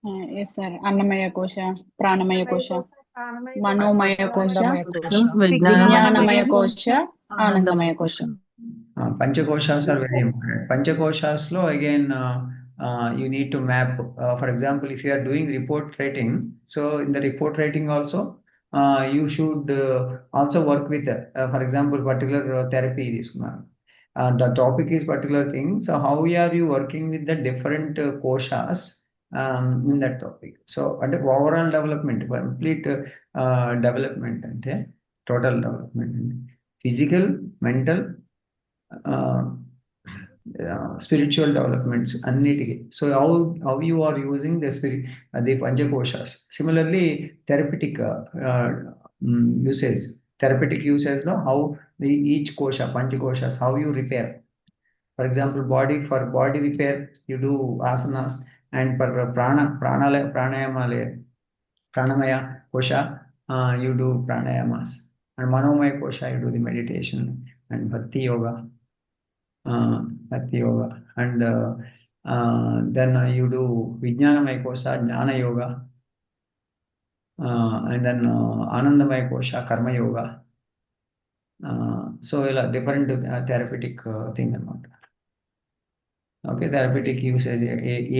Yes, sir. Annamaya Kosha, Pranamaya Kosha, Manomaya Kosha, ఆనందమయ కోశ, Vijnanamaya Kosha, Anandamaya Kosha. Panchakoshas are very important. Panchakoshas lo again you need to map. For example, if you are doing report writing, so in the report writing also you should also work with, for example, particular therapy this month. The topic is particular thing. So how are you working with the different koshas in that topic? So at the overall development, complete development, and total development, physical, mental, spiritual developments అన్నిటికీ. So how you are using the panchakoshas. Similarly, therapeutic usage. Therapeutic usage no, how each kosha, panchakoshas, how you repair. For example, for body repair, you do asanas, and for pranamaya kosha, you do pranayamas, and manomaya kosha, you do the meditation and bhakti yoga. Bhakti yoga, and then you do Vijnanamaya Kosha, Jnana Yoga, and then Anandamaya Kosha, Karma Yoga. So different therapeutic thing అనమాట. Okay, therapeutic usage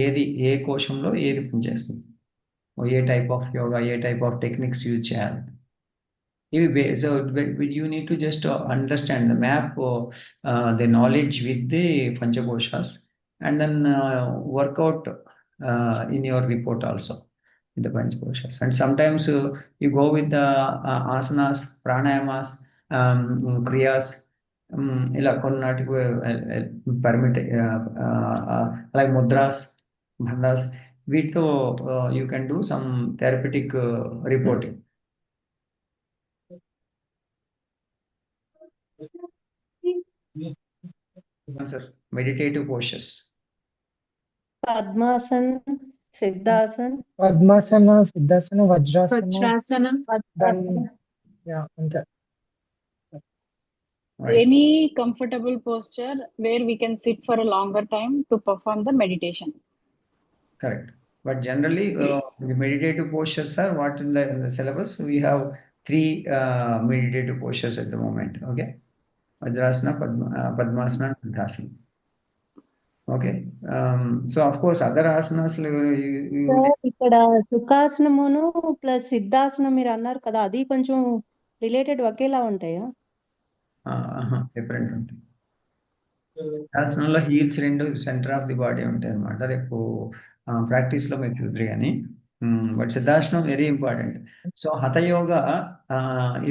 ఏది ఏ కోశంలో ఏది పనిచేస్తుంది, ఏ type of yoga, ఏ type of techniques use చేయాలి. So you need to just understand the map, the knowledge with the Panchakoshas, and then work out in your report also in the Panchakoshas. And sometimes you go with the asanas, pranayamas, kriyas, ఇలా కొన్నాటికి permit like mudras, bandhas. వీటితో you can do some therapeutic reporting. Answer. Meditative postures. Padmasana, Siddhasana, padmasana, siddhasana, Vajrasana, Vajrasana. yeah, అంతే. Right. Any comfortable posture where we can sit for a longer time to perform the meditation. Correct. But generally, the meditative postures are what in the syllabus. We have 3 meditative postures at the moment. Okay. Vajrasana, Padmasana, Siddhasana. Okay. So of course, other asanas ఇక్కడ సుఖాసనమును plus సిద్ధాసనం మీరు అన్నారు కదా, అది కొంచెం related ఒకేలా ఉంటాయా? Different ఉంటాయి. సిద్ధాసనంలో heels 2 centre of the body ఉంటాయి అనమాట. రేపు ప్రాక్టీస్ లో మీరు చూద్దరు కానీ, but Siddhasanam very important. So hatha yoga,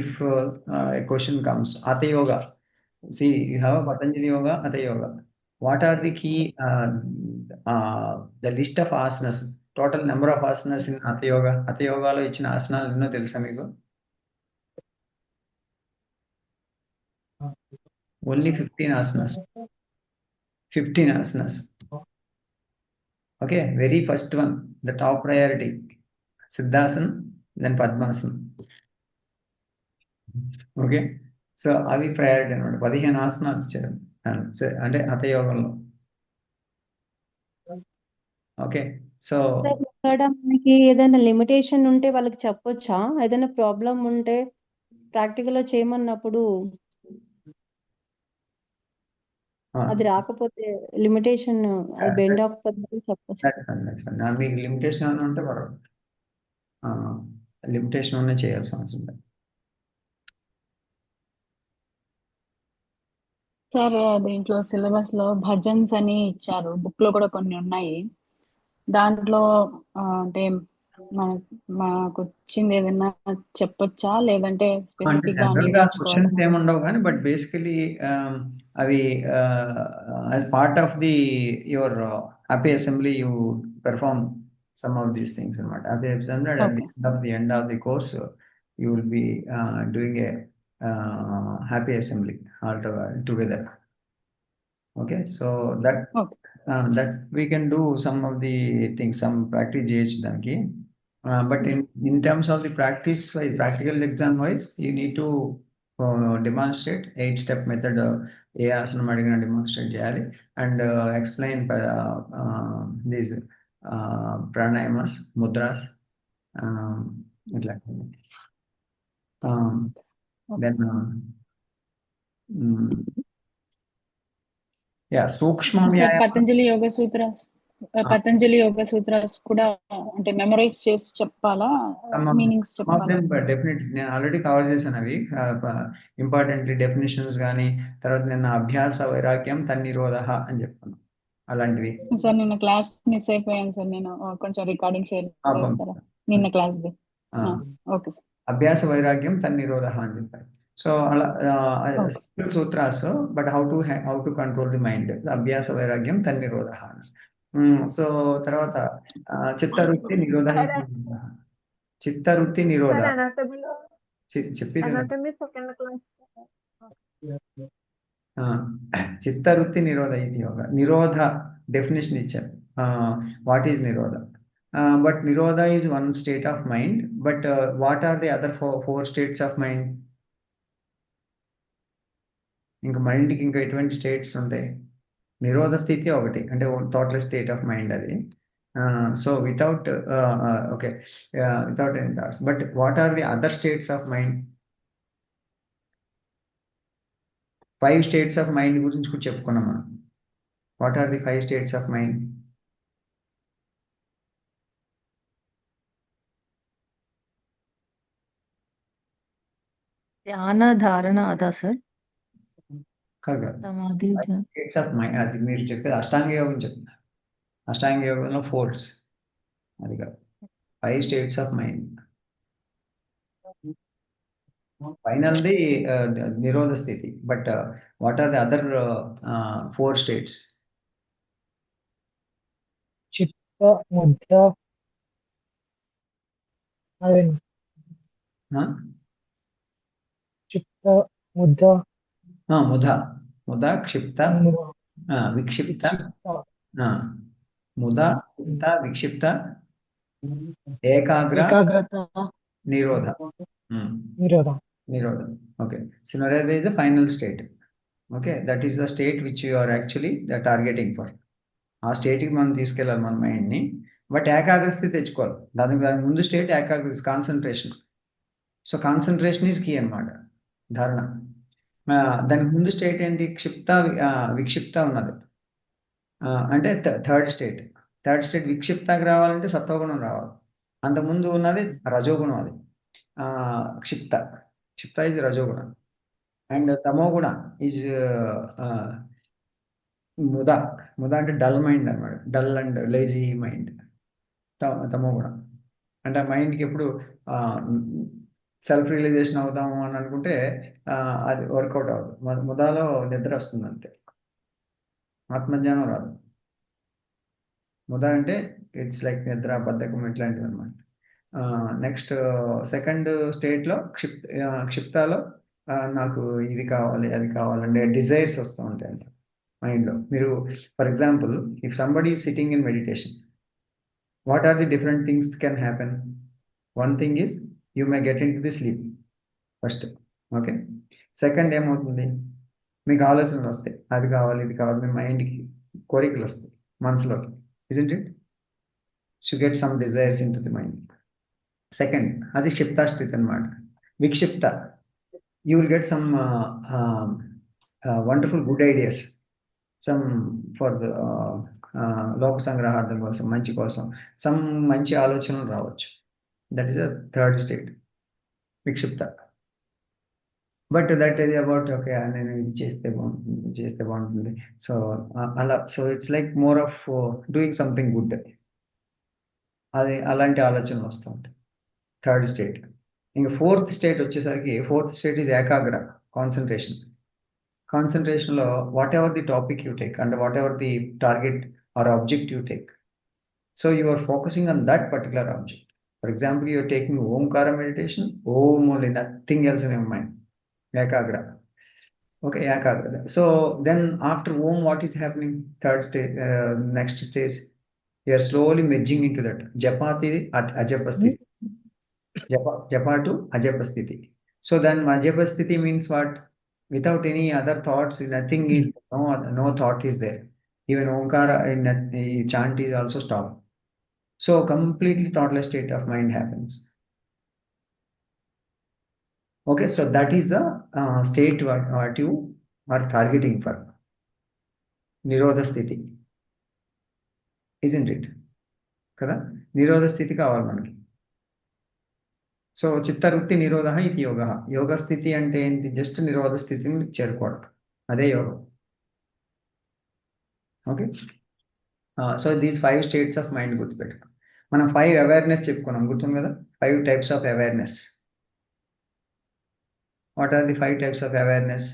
if a question comes, hatha yoga, see you have a Patanjali yoga, hatha yoga. What are the key the list of asanas, total number of asanas in hatha yoga? Hatha yoga లో ఇచ్చిన ఆసనాలు ఎన్నో తెలుసా మీకు? Only 15 asanas. 15 asanas. Okay, very first one, the top priority, Siddhasana, then Padmasana. Okay, so అవి priority అనమాట. 15 ఆసనాలు ఇచ్చారు అంటే హఠ యోగంలో. ఓకే, సో ఇక్కడ మనకి ఏదైనా లిమిటేషన్ ఉంటే వాళ్ళకి చెప్పొచ్చా? ఏదైనా ప్రాబ్లం ఉంటే ప్రాక్టికల్ లో చేయమన్నప్పుడు అది రాకపోతే లిమిటేషన్, అది బెండ్ ఆఫ్ చెప్పొచ్చు. మీకు లిమిటేషన్ ఏమైనా ఉంటే పర్వాలేదు, లిమిటేషన్ ఉన్న చేయాల్సిన అవసరం లేదు. సార్ దీంట్లో సిలబస్ లో భజన్స్ అని ఇచ్చారు, బుక్ లో కూడా కొన్ని ఉన్నాయి. దాంట్లో అంటే మాకు వచ్చింది ఏదైనా చెప్పొచ్చా, లేదంటే స్పెసిఫిక్ గా అన్ని క్వశ్చన్స్ ఏముండవు కానీ, బట్ బేసికలీ అవి as part of the your happy assembly you perform some of these things అనమాట. Happy assembly at the end of the course you will be doing a happy assembly all together. Okay, so that we can do some of the things, some practice చేయొచ్చు దానికి. But in terms of the practical exam wise, you need to demonstrate 8-step method. ఏ ఆసనం అడిగినా demonstrate చేయాలి, and explain this ప్రాణాయామస్, mudras, ఇట్లా. Then సూక్ష్మ sir వ్యాయామం. Patanjali Yoga sutras కూడా అంటే మెమరైజ్ చేసి చెప్పాలా, మీనింగ్స్ చెప్పాలా? డెఫినెట్ నేను ఆల్రెడీ కవర్ చేశాను అవి. ఇంపార్టెంట్లీ డెఫినేషన్స్ కానీ, తర్వాత నేను అభ్యాస వైరాగ్యం తన్నిరోధ అని చెప్పాను. అలాంటివి సార్ నిన్న క్లాస్ మిస్ అయిపోయాను సార్. నేను కొంచెం రికార్డింగ్ షేర్ చేస్తారా నిన్న క్లాస్ది? Okay sir. అభ్యాస వైరాగ్యం తన్నిరోధ అని చెప్పారు. సో అలా sutras, but how to control the mind, అభ్యాస వైరాగ్యం తన్నిరోధ. సో తర్వాత చిత్తవృత్తి నిరోధ. చిత్తవృత్తి నిరోధ చెప్పేది. చిత్తవృత్తి నిరోధ ఇది యోగ. నిరోధ డెఫినేషన్ ఇచ్చారు. What is nirodha? But nirodha is one state of mind, but what are the other four states of mind? ఇంకా మైండ్కి ఇంకా ఎటువంటి స్టేట్స్ ఉంటాయి? నిరోధ స్థితి ఒకటి, అంటే థాట్లెస్ స్టేట్ ఆఫ్ మైండ్ అది. So without without any thoughts. But what are the other states of mind? 5 states of mind గురించి కూడా చెప్పుకున్నాం మనం. What are the 5 states of mind? ధ్యాన, ధారణ అదా సార్? కాదు, సమాధి, స్టేట్స్ ఆఫ్ మైండ్ అది మీరు చెప్పేది అష్టాంగ యోగం చెప్తున్నా. అష్టాంగ యోగంలో ఫోర్స్ అది కాదు, 5 స్టేట్స్ ఆఫ్ మైండ్. ఫైనల్ది నిరోధ స్థితి. But what are the other 4 states? చిత్త, ముద్ర, చిత్త, ముద్ర, ముద, క్షిప్త, విక్షిప్త. ముద, క్షిప్త, విక్షిప్త, ఏకాగ్రత, నిరోధ. Okay, so Nirodha is the final state. Okay, that is the state which you are actually targeting for. ఆ స్టేట్కి మనం తీసుకెళ్ళాలి మన మైండ్ని. బట్ ఏకాగ్రత తెచ్చుకోవాలి. దానికి ముందు స్టేట్ ఏకాగ్రత, concentration. So concentration is key అనమాట ధారణ. దానికి ముందు స్టేట్ ఏంటి? క్షిప్త, విక్షిప్త ఉన్నది. అంటే థర్డ్ స్టేట్. విక్షిప్తకి రావాలంటే సత్వగుణం రావాలి. అంతకుముందు ఉన్నది రజోగుణం. అది kshipta is rajoguna. And tamoguna is mudha అంటే డల్ మైండ్ అనమాట. Dull and lazy mind tamoguna. అంటే ఆ మైండ్కి ఎప్పుడు సెల్ఫ్ రియలైజేషన్ అవుదాము అని అనుకుంటే అది వర్కౌట్ అవ్వదు. ముదాలో నిద్ర వస్తుంది అంతే, ఆత్మజ్ఞానం రాదు. ముద అంటే ఇట్స్ లైక్ నిద్ర, బద్ధకం ఇట్లాంటివి అనమాట. నెక్స్ట్ సెకండ్ స్టేట్లో క్షిప్తాలో నాకు ఇది కావాలి, అది కావాలంటే డిజైర్స్ వస్తూ ఉంటాయి అంట మైండ్లో. మీరు for example, if somebody is sitting in meditation, what are the different things can happen? One thing is you may get into the sleep first. Okay, second ఏమవుతుంది? మీకు ఆలోచనలు వస్తాయి, అది కావాలి, ఇది కావాలి. మీ మైండ్కి కోరికలు వస్తాయి మనసులోకి, isn't it? So you get some desires into the mind. Second, అది క్షిప్త స్థితి అనమాట. విక్షిప్త, you will get some wonderful good ideas, some for the లోక సంగ్రహార్థం కోసం, మంచి కోసం, some మంచి ఆలోచనలు రావచ్చు. That is a third state, vikshipta. But that is about okay, నేను ఇది చేస్తే బాగుంటుంది. సో అలా, so it's like more of doing something good. అది అలాంటి ఆలోచనలు వస్తూ ఉంటాయి. Third state. ఇంకా ఫోర్త్ స్టేట్ వచ్చేసరికి, fourth state is ekagra, concentration. కాన్సన్ట్రేషన్లో whatever the topic you take and whatever the target or object you take, so you are focusing on that particular object. For example, you are taking ఓంకార meditation, ఓం only, nothing else in your mind. Ekagra. Okay, Ekagra. So then after Om, what is happening? Third stage, next stage, you are slowly merging into that. Japati Ajapasthiti. Japa to Ajapasthiti. So then Ajapasthiti means what? Without any other thoughts, nothing is, no thought is there. Even Omkara in the chant is also stopped. So completely thoughtless state of mind happens. Okay, so that is the state what you are targeting for. Nirodha sthiti, isn't it? కదా నిరోధ స్థితి కావాలి మనకి. So చిత్తవృత్తి నిరోధ ఇది యోగ. యోగ స్థితి అంటే ఏంటి? Just నిరోధ స్థితిని చేరుకోవడం, అదే యోగం. Okay, so these 5 states of mind గుర్తుపెట్టుకో. మనం 5 అవేర్నెస్ చెప్పుకున్నాం, గుర్తుంది కదా? 5 types of awareness. What are the 5 types of awareness?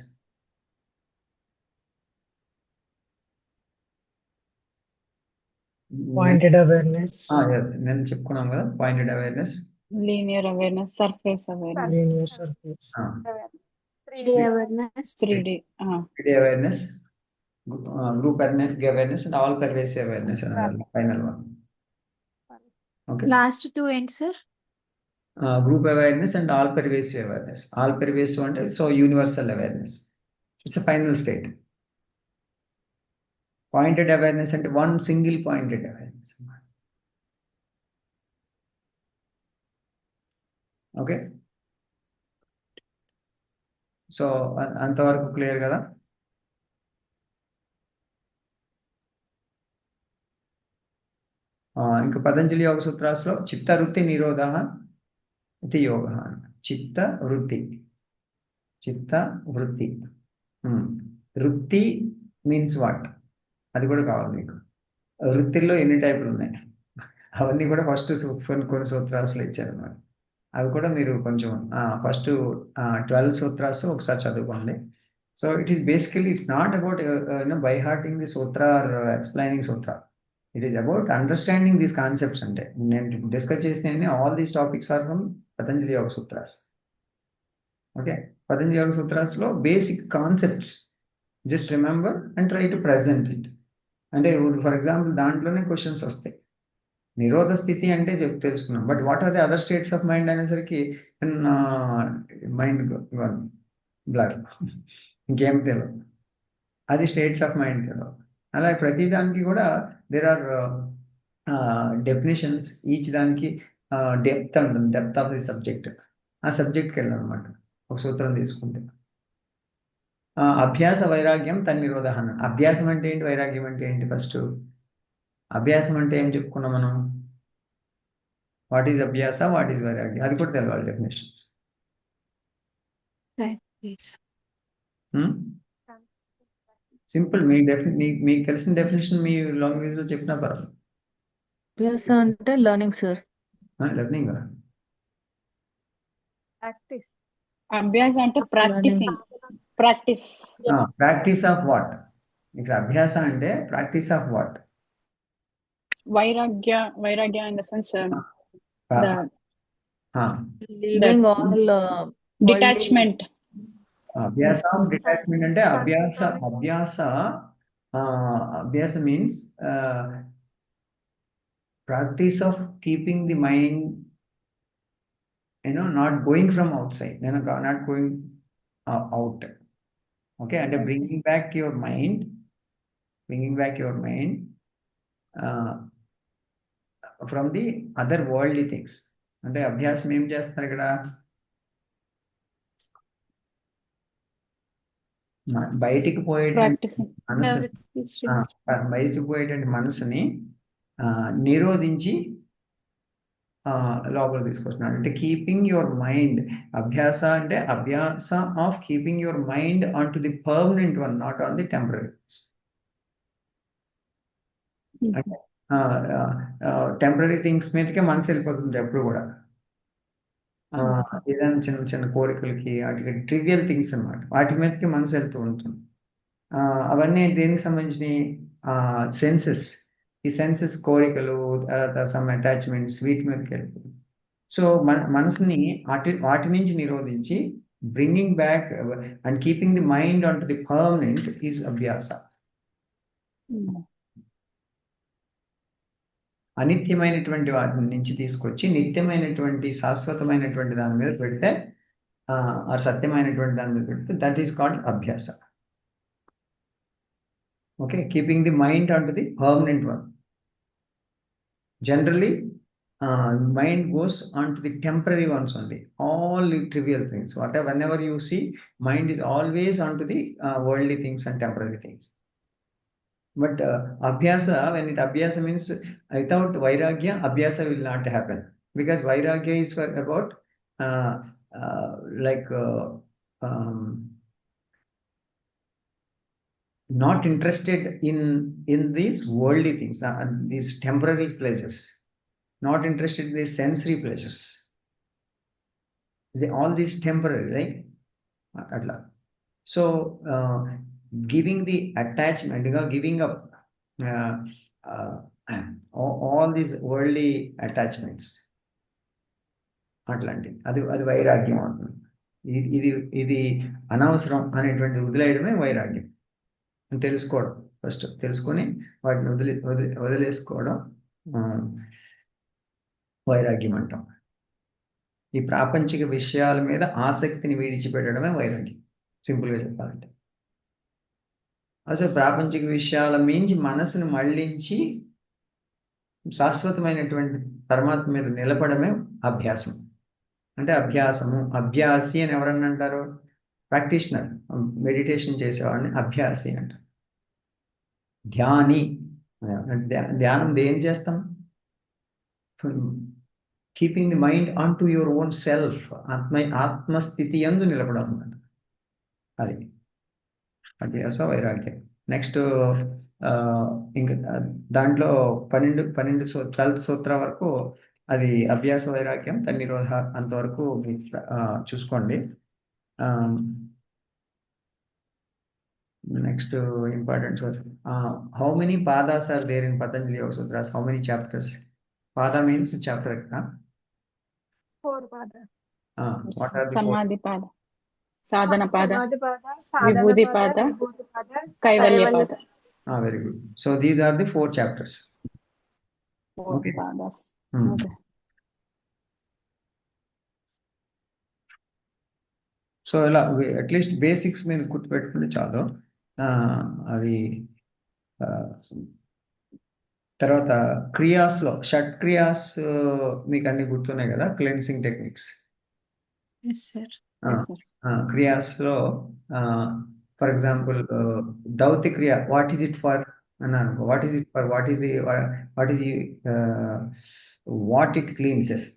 Pointed awareness, నేను చెప్పుకున్నాం కదా, pointed awareness, linear awareness, surface awareness, linear surface, 3D awareness, 3D. 3D awareness, group awareness and all pervasive awareness అనేది final one. Okay, last two ends, sir. Group awareness and all pervasive awareness. All pervasive అంటే so universal awareness, it's a final state. Pointed awareness అంటే one single pointed awareness. Okay, so అంతవరకు clear కదా? ఇంకా పతంజలి యోగ సూత్రాస్లో చిత్తవృత్తి నిరోధ ఇది యోగ. చిత్త వృత్తి, చిత్త వృత్తి. వృత్తి మీన్స్ వాట్, అది కూడా కావాలి మీకు. వృత్తిల్లో ఎన్ని టైపులు ఉన్నాయి అవన్నీ కూడా ఫస్ట్ కొన్ని సూత్రాస్లో ఇచ్చారన్నమాట. అవి కూడా మీరు కొంచెం ఫస్ట్ 12 సూత్రాస్ ఒకసారి చదువుకోండి. So it is basically it's not about by hearting the sutra or explaining sutra. It is about understanding these concepts. అంటే నేను డిస్కస్ చేసిన all these topics are from Patanjali Yoga Sutras. Okay, Patanjali Yoga సూత్రాస్లో basic concepts just remember and try to present it. అంటే for example దాంట్లోనే questions వస్తాయి. నిరోధ స్థితి అంటే తెలుసుకున్నాం, but what are the other states of mind అనేసరికి మైండ్ బ్లర్, ఇంకేం తెలియదు, అది స్టేట్స్ ఆఫ్ మైండ్ తెలియదు. అలా ప్రతి దానికి కూడా దేర్ ఆర్ డెఫినేషన్స్, ఈచ్ దానికి డెప్త్ ఉంటుంది, డెప్త్ ఆఫ్ ది సబ్జెక్ట్. ఆ సబ్జెక్ట్కి వెళ్ళాలన్నమాట ఒక సూత్రం తీసుకుంటే. అభ్యాస వైరాగ్యం తన్నిరోధ. అభ్యాసం అంటే ఏంటి, వైరాగ్యం అంటే ఏంటి? ఫస్ట్ అభ్యాసం అంటే ఏం చెప్పుకున్నాం మనం? వాట్ ఈజ్ అభ్యాస, వాట్ ఈజ్ వైరాగ్యం, అది కూడా తెలవాలి డెఫినేషన్స్. Practice. సింపుల్, మీకు తెలిసిన డెఫినేషన్ మీ లాంగ్వేజ్ లో చెప్పినా పర్వాలేదు. అభ్యాస అంటే లర్నింగ్ సార్. Learning, Practice. అభ్యాస అంటే practising, practice. Practice of what? ఇక్కడ అభ్యాస అంటే practice of what? Vairagya in the sense leaving all detachment. Abhyasa of detachment అంటే abhyasa means practice of keeping the mind not going from outside, not going out. Okay, అంటే bringing back your mind from the other worldly things. అంటే అభ్యాసం ఏం చేస్తారు ఇక్కడ? బయటికి పోయేటువంటి మనసుని నిరోధించి లోపల తీసుకొస్తున్నాడు. అంటే కీపింగ్ యువర్ మైండ్. అభ్యాస అంటే అభ్యాస of keeping your mind on to the permanent one, not on the temporary. Temporary things మీదకే మనసు వెళ్ళిపోతుంది ఎప్పుడు కూడా. ఏదైనా చిన్న చిన్న కోరికలకి, వాటికి ట్రివియల్ థింగ్స్ అన్నమాట, వాటి మీదకి మనసు వెళ్తూ ఉంటుంది. అవన్నీ దేనికి సంబంధించి? సెన్సెస్. ఈ సెన్సెస్ కోరికలు, తర్వాత సమ్ అటాచ్మెంట్స్, వీటి మీదకి వెళ్తుంది. సో మనసుని వాటి నుంచి నిరోధించి bringing back and keeping the mind on to the permanent is abhyasa. అనిత్యమైనటువంటి వాటి నుంచి తీసుకొచ్చి నిత్యమైనటువంటి శాశ్వతమైనటువంటి దాని మీద పెడితే, ఆ సత్యమైనటువంటి దాని మీద పెడితే, దట్ ఈస్ కాల్డ్ అభ్యాస. Okay, keeping the mind on to the permanent one. generally mind goes on to the temporary ones only, all the trivial things. Whenever you see, mind is always on to the worldly things and temporary things. But abhyasa, when it abhyasa means without vairagya, abhyasa will not happen, because vairagya is for about like not interested in these worldly things, these temporary pleasures, not interested in these sensory pleasures. All these temporary, right? Atla. So giving the attachment, giving up all these worldly attachments, అట్లాంటి అది అది వైరాగ్యం అవుతుంది. ఇది ఇది అనవసరం అనేటువంటి వదిలేయడమే వైరాగ్యం అని తెలుసుకోవడం. ఫస్ట్ తెలుసుకొని వాటిని వదిలేసుకోవడం వైరాగ్యం అంటాం. ఈ ప్రాపంచిక విషయాల మీద ఆసక్తిని విడిచిపెట్టడమే వైరాగ్యం, సింపుల్గా చెప్పాలంటే. అసలు ప్రాపంచిక విషయాల మించి మనసును మళ్ళించి శాశ్వతమైనటువంటి పరమాత్మ మీద నిలబడమే అభ్యాసం. అంటే అభ్యాసము, అభ్యాసి అని ఎవరన్నా అంటారు? ప్రాక్టీషనర్, మెడిటేషన్ చేసేవాడిని అభ్యాసి అంటారు. ధ్యాని, ధ్యానం ఏం చేస్తాం? Keeping the mind on to your own self, ఆత్మస్థితి యందు నిలబడం అన్నమాట. అది అభ్యాస వైరాగ్యం. నెక్స్ట్ ఇంకా దాంట్లో 12th సూత్ర వరకు అది అభ్యాస వైరాగ్యం, తన్నిరోధ అంతవరకు చూసుకోండి. Next important how many padas are there in Patanjali Yoga Sutras? How many chapters? Pada means chapter. 4 padas. What are the సమాధి పాద, సాధన పాద, Samadhi pada, విభూతి sadhana పాద, pada, vibhuti pada, కైవల్య పాద. Very good. So these are the 4 chapters. 4 Okay. పాదాస్. Hmm. Okay. So ఇలా at least basics మీద గుర్తుపెట్టుకుంటే చాలు. అవి తర్వాత క్రియాస్లో షట్ క్రియాస్ మీకు అన్ని గుర్తున్నాయి కదా, cleansing techniques. Yes, sir. Yes, sir. క్రియాస్లో for example dhauti kriya, what is it for అన్నాను. What is it for, what it cleanses,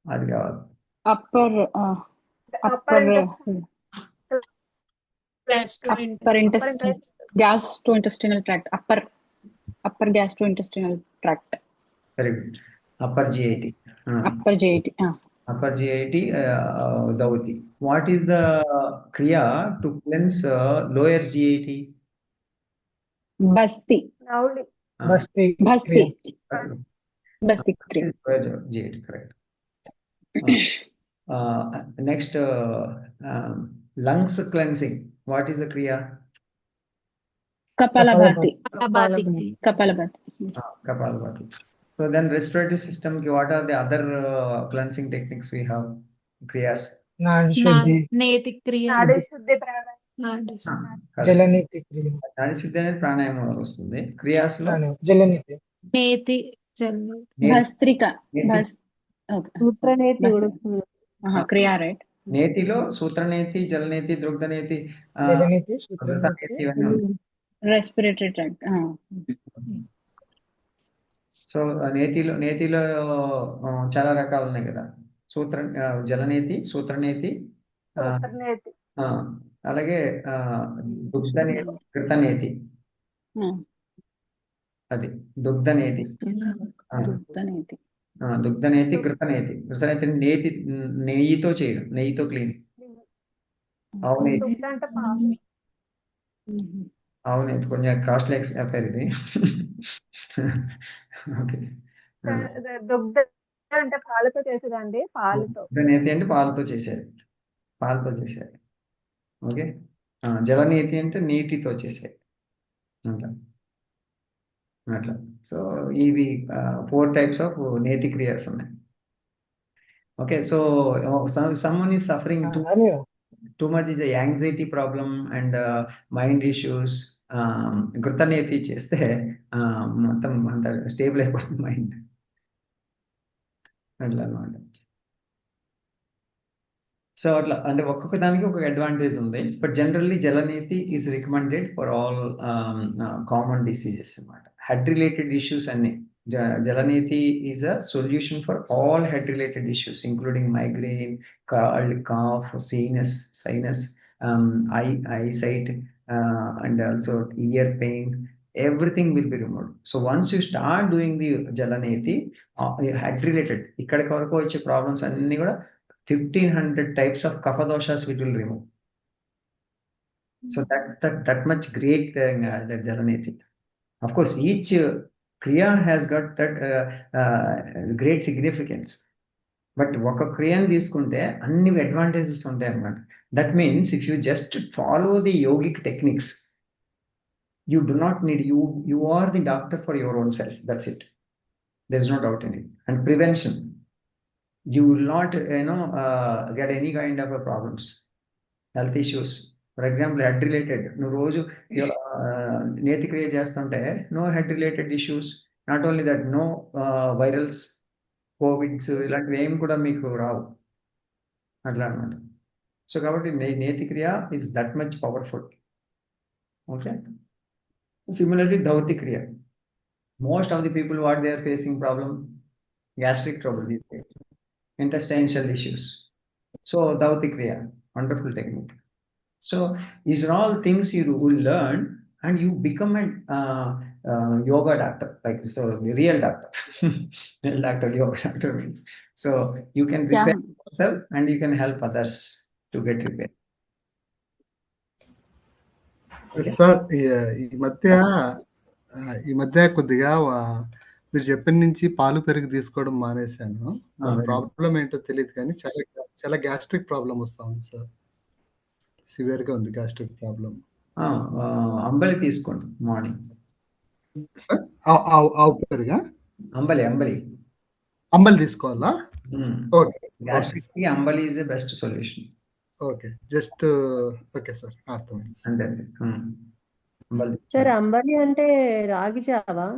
అది కావాలి. Upper gastrointestinal tract, upper gastrointestinal tract. Very good. Upper GIT, upper GIT. upper GIT, Dauti. What is the kriya to cleanse lower GIT? Basti. Nowly. Basti Basti Kriya. బస్తి క్రియ. Lower GIT, correct. Next, lungs cleansing. What is the kriya? Kapalbhati. Kapalabhati. Kapalbhati. Kapalabhati. So then respiratory system, what are the other cleansing techniques we have? Kriyas. Nadi Shuddhi, Neti kriya. Nadi shuddhi pranayama. Jalaniti Kriya. Nadi Shuddhi అనేది ప్రాణాయామం వస్తుంది. క్రియాస్లో Jalaniti. Neti jalni. భస్త్రిక. Okay. సూత్రనేతి బస్తి. ఉడుకుతుంది. క్రియా, right. నేతిలో సూత్రనేతి, జలనేతి, దృగ్ధనేతి, Jalaniti, ఘృతనేతి ఇవన్నీ ఉన్నాయి. Respiratory tract. సో నేతిలో చాలా రకాలు ఉన్నాయి కదా. జలనేతి, సూత్రనేతి, Neti. అలాగే దుగ్ధనేతి, ఘృతనేతి. అది దుగ్ధనేతి, దుగ్ధనేతి. దుగ్ధనేతి, ఘృతనేతి. ఘృతనేతి నెయ్యితో చేయడం, నెయ్యితో క్లీన్. ఆవు నేతి, అంటే పాలు. ఆవు నేతి కొంచెం కాస్ట్లీ అఫైర్ ఇది. ఓకే. దుగ్ధ అంటే పాలతో చేసేదండి, పాలతో. నేతి అంటే పాలతో చేసేది. ఓకే. జలనేతి అంటే నీటితో చేసేది. అట్లా. సో ఇవి 4 types ఆఫ్ నేతి క్రియాస్ ఉన్నాయి. Okay. So someone is suffering too much is a anxiety problem and mind issues. ఘృతనేతి చేస్తే మొత్తం అంత స్టేబుల్ అయిపోతుంది మైండ్. అట్లా అనమాట. సో అట్లా అంటే ఒక్కొక్క దానికి ఒక అడ్వాంటేజ్ ఉంది. But generally jalaneti is recommended for all common diseases అన్నమాట. హెడ్ రిలేటెడ్ ఇష్యూస్ అన్ని jalaneti is a solution for all head related issues including migraine, cold, cough, sinus, eyesight, and also ear pain. Everything will be removed. So once you start doing the Jalaneti, head related, ikkadiki varaku vache problems anni kuda 1500 types of kapha doshas it will remove. So that much great the Jalaneti. Of course, each kriya has got that great significance. But ఒక క్రియను తీసుకుంటే అన్ని advantages ఉంటాయి అన్నమాట. That means if you just follow the yogic techniques, you do not need, you are the doctor for your own self. That's it. There is no doubt in it. And prevention, you will not get any kind of problems, health issues. For example head related, నువ్వు రోజు నేతి క్రియ చేస్తుంటే no head related issues. Not only that, no virals, Covid's ఇలాంటివి ఏమి కూడా మీకు రావు అట్లా అనమాట. సో కాబట్టి neti kriya is that much powerful. Okay. Similarly dhauti kriya, most of the people what they are facing problem, gastric trouble, intestinal issues. So dhauti kriya, wonderful technique. So these are all things you will learn and you become a yoga doctor, like so real doctor. Real doctor, yoga doctor means. So you can prepare yourself and you can help others to get prepared. Sir ఈ మధ్య కొద్దిగా మీరు చెప్పిన నుంచి పాలు పెరుగు తీసుకోవడం మానేశాను. ప్రాబ్లం ఏంటో తెలియదు కానీ చాలా గ్యాస్ట్రిక్ ప్రాబ్లం వస్తా ఉంది సార్. సివియర్ గా ఉంది గ్యాస్ట్రిక్ ప్రాబ్లం. అంబలి తీసుకోండి మార్నింగ్. సార్ ఆవు పెరుగా? అంబలి తీసుకోవాలా? Okay. Gastric ambali is the best solution. Okay, just okay sir, అర్థమైంది. అంతే. సార్ అంబలి అంటే రాగి జావా?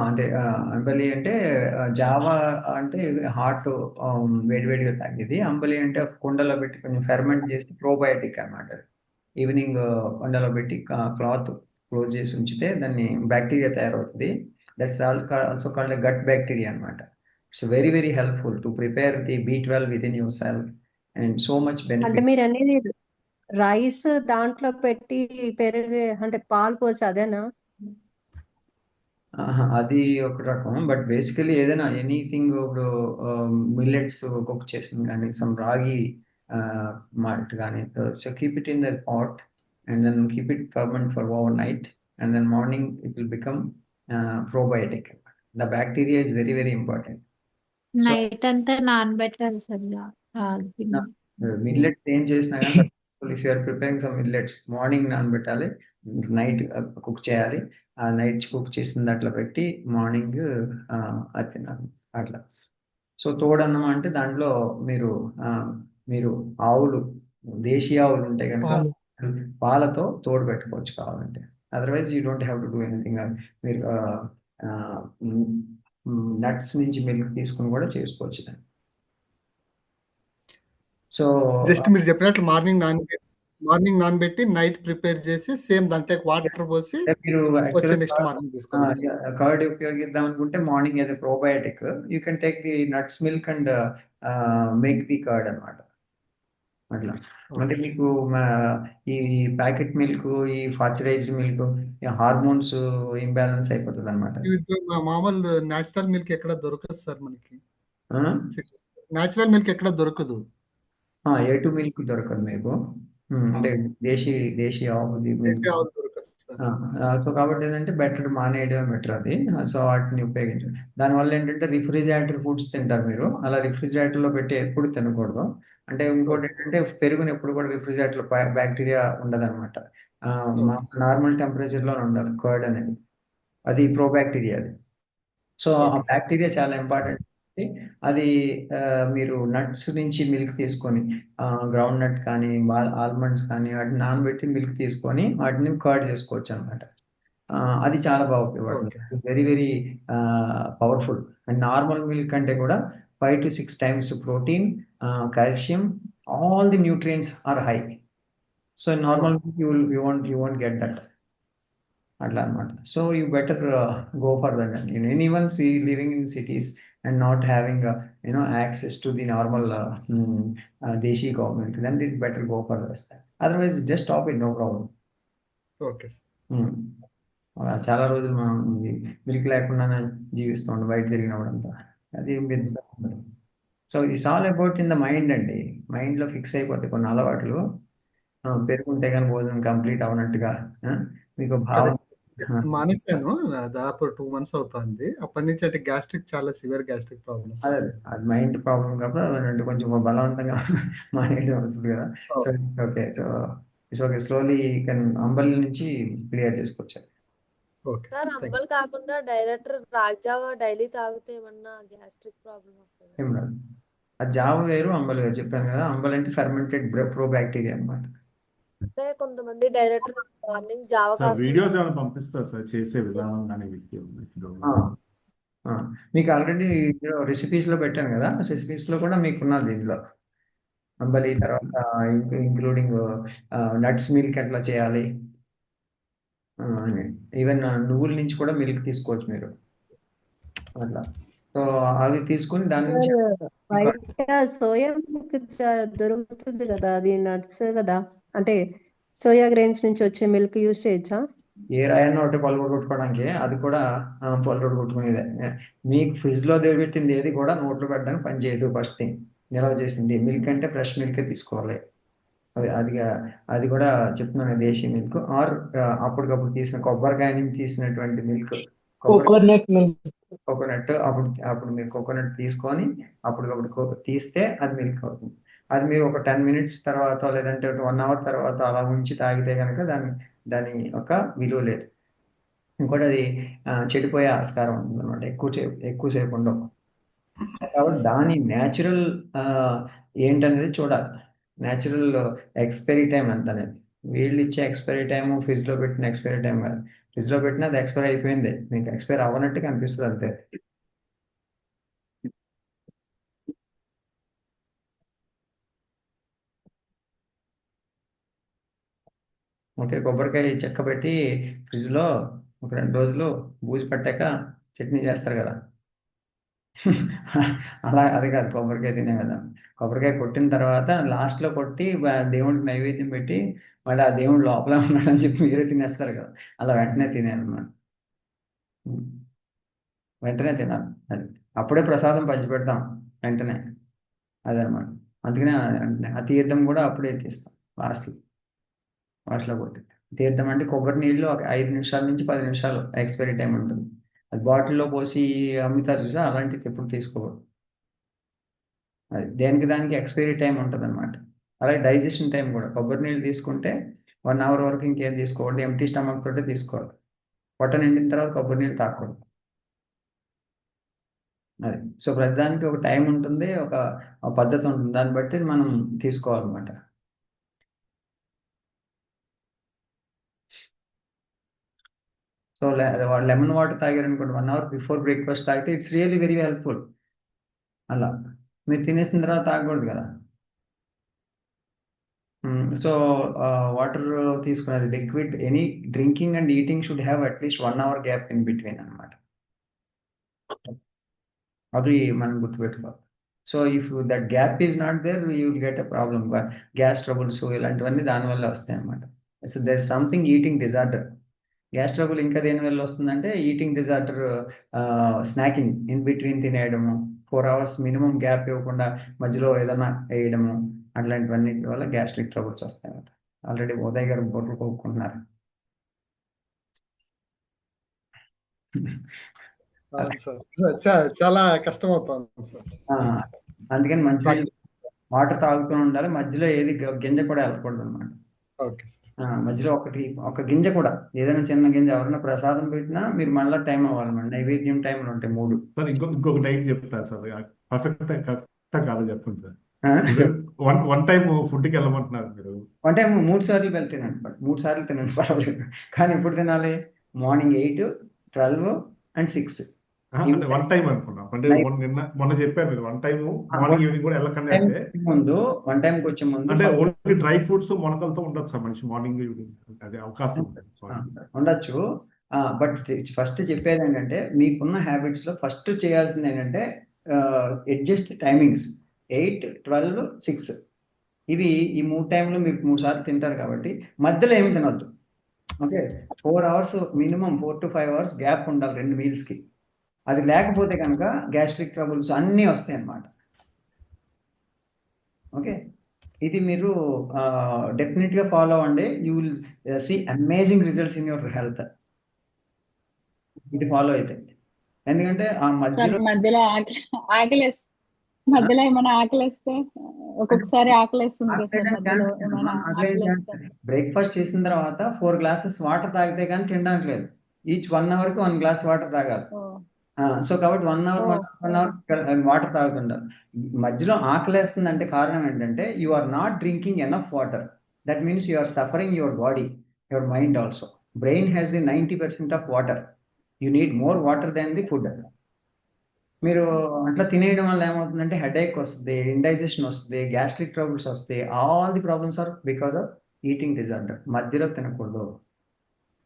అంటే అంబలి అంటే జావా అంటే హాట్ వేడివేడిగా తాగేది. అంబలి అంటే కుండలో పెట్టి కొంచెం ఫెర్మెంట్ చేసి ప్రోబయోటిక్ అన్నమాట. ఈవినింగ్ కుండలో పెట్టి క్లాత్ క్లోజ్ చేసి ఉంచితే దాన్ని బ్యాక్టీరియా తయారవుతుంది. That's also called gut bacteria అన్నమాట. It's very very helpful to prepare the B12 with in your self and so much benefit. అంటే మీరు అనేది రైస్ దాంట్లో పెట్టి పెరుగు అంటే పాలు పోసి అదేనా? అది ఒక రకం. బట్ బేసికలీ ఏదైనా ఎనీథింగ్, ఇప్పుడు మిల్లెట్స్ కుక్ చేసింది కానీ, సమ్ రాగి మాల్ట్ కానీ, so keep it in the pot and then keep it ferment for overnight and then morning it will become probiotic. The bacteria is very very important. Night అంతా నానబెట్టాలి sir. Millets ఏం చేసినా కానీ, if you're preparing some millets, morning నానబెట్టాలి, night cook చేయాలి. ఆ night cook చేసిన దాంట్లో పెట్టి మార్నింగ్ అది తినాలి అట్లా. సో తోడన్నం అంటే దాంట్లో మీరు ఆవులు, దేశీయ ఆవులు ఉంటాయి కనుక పాలతో తోడు పెట్టుకోవచ్చు కావాలంటే. Otherwise you don't have to do anything. మీరు నట్స్ నుంచి మిల్క్ తీసుకుని కూడా చేసుకోవచ్చు దాన్ని. సో జస్ట్ మీరు చెప్పినట్లు మార్నింగ్ నానబెట్టి నైట్ ప్రిపేర్ చేసి సేమ్ దాంట్లో వాటర్ పోసి మీరు నెక్స్ట్ మార్నింగ్ తీసుకోవాలి. కర్డ్ ఉపయోగిద్దాం అనుకుంటే morning as a probiotic you can take the nuts milk and make the curd అన్నమాట. అట్లా అంటే మీకు ఈ ప్యాకెట్ మిల్క్, ఈ ఫార్చరైజ్డ్ మిల్క్, హార్మోన్స్ ఇంబ్యాలెన్స్ అయిపోతుంది అనమాట. మామూలు న్యాచురల్ మిల్క్ ఎక్కడ దొరకదు సార్ మనకి. న్యాచురల్ మిల్క్ ఎక్కడ దొరకదు. A2 మిల్క్ దొరకదు మీకు. అంటే దేశీ ఆవుది సో కాబట్టి ఏంటంటే బెటర్ మానేయడం బెటర్ అది. సో వాటిని ఉపయోగించండి. దానివల్ల ఏంటంటే రిఫ్రిజిరేటర్ ఫుడ్స్ తింటారు మీరు. అలా రిఫ్రిజిరేటర్ లో పెట్టి ఎప్పుడు తినకూడదు. అంటే ఇంకోటి ఏంటంటే పెరుగుని ఎప్పుడు కూడా రిఫ్రిజిరేటర్ లో బ్యాక్టీరియా ఉండదు అనమాట. నార్మల్ టెంపరేచర్ లో ఉండాలి కర్డ్ అనేది. అది ప్రోబ్యాక్టీరియా అది. సో ఆ బ్యాక్టీరియా చాలా ఇంపార్టెంట్. అది మీరు నట్స్ నుంచి మిల్క్ తీసుకొని, గ్రౌండ్ నట్ కానీ ఆల్మండ్స్ కానీ వాటిని నానబెట్టి మిల్క్ తీసుకొని వాటిని కర్డ్ చేసుకోవచ్చు అనమాట. అది చాలా బాగా ఉపయోగపడుతుంది. Very very powerful. And normal milk అంటే కూడా 5 to 6 times protein, calcium, all the nutrients are high. So normal you won't get that. అట్లా అనమాట. So you better go for that అండి. Anyone living in cities and not having access to the normal desi government, then it better go for this. Otherwise just stop it, no problem. Okay. చాలా రోజులు మనం milk లేకుండానే జీవిస్తూ ఉంటాం బయట తిరిగినప్పుడంతా. అది so it's all about in the mind అండి. మైండ్లో ఫిక్స్ అయిపోతే కొన్ని అలవాట్లు పెరుగుంటే కానీ భోజనం కంప్లీట్ అవనట్టుగా మీకు భావం. మానేశాను, దాదాపు 2 months అవుతుంది. అప్పటి నుంచి అంటే గ్యాస్ట్రిక్, చాలా సివియర్ గ్యాస్ట్రిక్ ప్రాబ్లమ్స్. అదే అది మైండ్ ప్రాబ్లం కాబట్టి అదంటే కొంచెం బలవంతంగా మానేయడం అవుతుంది కదా. So okay, so it's okay, slowly can అంబలి నుంచి క్లియర్ చేసుకోవచ్చు. ఓకే సార్, అంబల్ కాకుండా డైరెక్ట్ రాగి జావా డైలీ తాగితే ఏమన్నా గ్యాస్ట్రిక్ ప్రాబ్లం వస్తుంది? ఏం రాదు. అది జావ వేరు, అంబలి వేరు. చెప్పాను కదా, అంబలి అంటే ఫర్మెంటెడ్ ప్రో బ్యాక్టీరియా అన్నమాట. అంటే కొంతమంది direct morning Java sir videos ఏమైనా పంపిస్తారు సార్ చేసే విధానం కానీ మీకు ఆల్రెడీ రెసిపీస్ లో పెట్టాను కదా, రెసిపీస్ లో కూడా మీకు ఉన్నది దీంట్లో అంబలి. తర్వాత ఇంక్లూడింగ్ నట్స్ మిల్క్ ఎట్లా చేయాలి, ఈవెన్ నువ్వుల నుంచి కూడా మిల్క్ తీసుకోవచ్చు మీరు అట్లా. సో అవి తీసుకుని దాని నుంచి బయట సోయా మిల్క్ దొరుకుతుంది కదా, అది నట్స్ కదా, అంటే సోయా గ్రెయిన్స్ నుంచి వచ్చే మిల్క్ యూజ్ చేయొచ్చా? ఏ రాయన్న ఒకటి పలుగొట్టు కొట్టుకోవడానికి, అది కూడా పలుగొట్టు కొట్టుకునేదే. మీకు ఫ్రిడ్జ్ లో పెట్టింది ఏది కూడా నోట్లో పెట్టడానికి పని చేయదు. ఫస్ట్ థింగ్, నిల్వ చేసింది మిల్క్ అంటే ఫ్రెష్ మిల్క్ తీసుకోవాలి. అది కూడా చెప్తున్నాను, దేశీ మిల్క్ ఆర్ అప్పటికప్పుడు తీసిన కొబ్బరికాయ నుంచి తీసినటువంటి మిల్క్, కోకోనట్. అప్పుడు మీరు కోకోనట్ తీసుకొని అప్పటికప్పుడు తీస్తే అది మిల్క్ అవుతుంది. అది మీరు ఒక 10 minutes తర్వాత లేదంటే 1 hour తర్వాత అలా ఉంచి తాగితే కనుక దాని ఒక విలువ లేదు. ఇంకోటి అది చెడిపోయే ఆస్కారం ఉంటుంది అనమాట, ఎక్కువసేపు ఉండవు. కాబట్టి దాని న్యాచురల్ ఏంటనేది చూడాలి. న్యాచురల్ ఎక్స్పైరీ టైం ఎంత అనేది, వీళ్ళు ఇచ్చే ఎక్స్పైరీ టైము ఫ్రిడ్జ్ లో పెట్టిన ఎక్స్పైరీ టైం కాదు. ఫ్రిడ్జ్ లో పెట్టినా అది ఎక్స్పైర్ అయిపోయింది, మీకు ఎక్స్పైర్ అవ్వనట్టు కనిపిస్తుంది అంతే. ఓకే, కొబ్బరికాయ చెక్క పెట్టి ఫ్రిడ్జ్ లో ఒక 2 రోజులు బూజు పట్టాక చట్నీ చేస్తారు కదా, అలా అది కాదు కొబ్బరికాయ తినే కదా. కొబ్బరికాయ కొట్టిన తర్వాత లాస్ట్ లో కొట్టి దేవుడికి నైవేద్యం పెట్టి మళ్ళీ ఆ దేవుడు లోపల ఉన్నాడని చెప్పి మీరే తినేస్తారు కదా, అలా వెంటనే తినేయాలన్నమాట. వెంటనే తినాలి, అది అప్పుడే ప్రసాదం పంచిపెడతాం వెంటనే, అదనమాట. అందుకనే ఆ తీర్థం కూడా అప్పుడే తీస్తాం లాస్ట్లో కొట్టి. తీర్థం అంటే కొబ్బరి నీళ్ళు ఒక 5 నిమిషాల నుంచి 10 నిమిషాలు ఎక్స్పైరీ టైం ఉంటుంది. అది బాటిల్లో పోసి అమ్ముతారు చూసా, అలాంటివి ఎప్పుడు తీసుకోకూడదు. అది దానికి ఎక్స్పైరీ టైం ఉంటుంది అనమాట. అలాగే డైజెషన్ టైం కూడా, కొబ్బరి నీళ్ళు తీసుకుంటే 1 hour వరకు ఇంకేం తీసుకోకూడదు, ఎంటీ స్టమక్ తోటే తీసుకోవాలి. పొట్ట నిండిన తర్వాత కొబ్బరి నీళ్ళు తాగకూడదు. అది సో ప్రతిదానికి ఒక టైం ఉంటుంది, ఒక పద్ధతి ఉంటుంది, దాన్ని బట్టి మనం తీసుకోవాలన్నమాట. సో లెమన్ వాటర్ తాగారనుకోండి 1 hour బిఫోర్ బ్రేక్ఫాస్ట్ తాగితే ఇట్స్ రియల్లీ వెరీ హెల్ప్ఫుల్. అలా మీరు తినేసిన తర్వాత తాగకూడదు కదా. సో వాటర్ తీసుకున్నది liquid, any drinking and eating should have at least 1 hour gap in between అనమాట. అది మనం గుర్తుపెట్టుకోవాలి. So if that gap is not there you will get a problem, gas troubles ఇలాంటివన్నీ దానివల్ల వస్తాయి అనమాట. So there is something eating disorder. Gas trouble ఇంకా దేని వల్ల వస్తుందంటే eating disorder, snacking in between తినేయడము, 4 hours మినిమం గ్యాప్ ఇవ్వకుండా మధ్యలో ఏదైనా వేయడము, అట్లాంటివన్నిటి వల్ల గ్యాస్ట్రిక్ ట్రబుల్స్ వస్తాయి అన్నమాట. ఆల్రెడీ ఉదయ్ గారు బొట్లు కోరుకుంటున్నారు. చాలా కష్టం అవుతుంది సార్. అందుకని మంచి వాటర్ తాగుతూ ఉండాలి, మధ్యలో ఏది గింజ కూడా వెళ్ళకూడదు అనమాట. మధ్యలో ఒక గింజ కూడా, ఏదైనా చిన్న గింజ ఎవరైనా ప్రసాదం పెట్టినా మీరు మళ్ళీ టైం అవ్వాలన్నమాట. నైవేద్యం టైంలో ఉంటాయి 3. సార్ ఇంకొక టైం చెప్తారు సార్, పర్ఫెక్ట్ కాదు చెప్పండి సార్. వన్ టైం ఫుడ్కి వెళ్ళమంటున్నారు మీరు. 1 time 3 సార్లు వెళ్తానండి, 3 సార్లు తినండి పర్వాలేదు. కానీ ఎప్పుడు తినాలి? Morning 8, 12 and 6. అంటే వన్ టైం అనుకున్నాం. అంటే మొన్న చెప్పారు మీరు వన్ టైం మార్నింగ్ ఈవినింగ్ కూడా వెళ్ళకండి అంటే వన్ టైంకి వచ్చే ముందు అంటే ఓన్లీ డ్రై ఫ్రూట్స్ మొలకలతో ఉండొచ్చు సార్ మనిషి మార్నింగ్ ఈవినింగ్ అదే అవకాశం ఉండొచ్చు. బట్ ఫస్ట్ చెప్పేది ఏంటంటే మీకున్న హ్యాబిట్స్ లో ఫస్ట్ చేయాల్సింది ఏంటంటే అడ్జస్ట్ టైమింగ్స్ 8, 12, 6 ఇవి ఈ 3 టైంలో మీరు 3 సార్లు తింటారు కాబట్టి మధ్యలో ఏమి తినొద్దు. Okay 4 hours minimum 4 to 5 hours gap ఉండాలి 2 meals కి. అది లేకపోతే కనుక గ్యాస్ట్రిక్ ట్రబుల్స్ అన్నీ వస్తాయి అన్నమాట. ఓకే ఇది మీరు డెఫినెట్ గా ఫాలో అవ్వండి. You will see amazing results in your health. ఇది ఫాలో అయితే ఎందుకంటే ఆ మధ్యలో మధ్యలో ఏమైనా ఆకలిస్తే ఒక్కొక్కసారి ఆకలిస్తుంది కదా సార్, మధ్యలో ఏమైనా ఆకలిస్తే బ్రేక్ఫాస్ట్ చేసిన తర్వాత 4 glasses వాటర్ తాగితే కానీ తినడానికి లేదు. ఈచ్ 1 hour కి 1 glass వాటర్ తాగాలి. సో కాబట్టి 1 hour వాటర్ తాగుతుండాలి. మధ్యలో ఆకలేస్తుంది అంటే కారణం ఏంటంటే you are not drinking enough water. That means you are suffering your body, your mind also. Brain has the 90% of water. You need more water than the food. మీరు అట్లా తినేయడం వల్ల ఏమవుతుందంటే హెడేక్ వస్తుంది, ఇండైజెషన్ వస్తుంది, గ్యాస్ట్రిక్ ట్రబుల్స్ వస్తాయి. All the problems are because of eating disorder. మధ్యలో తినకూడదు.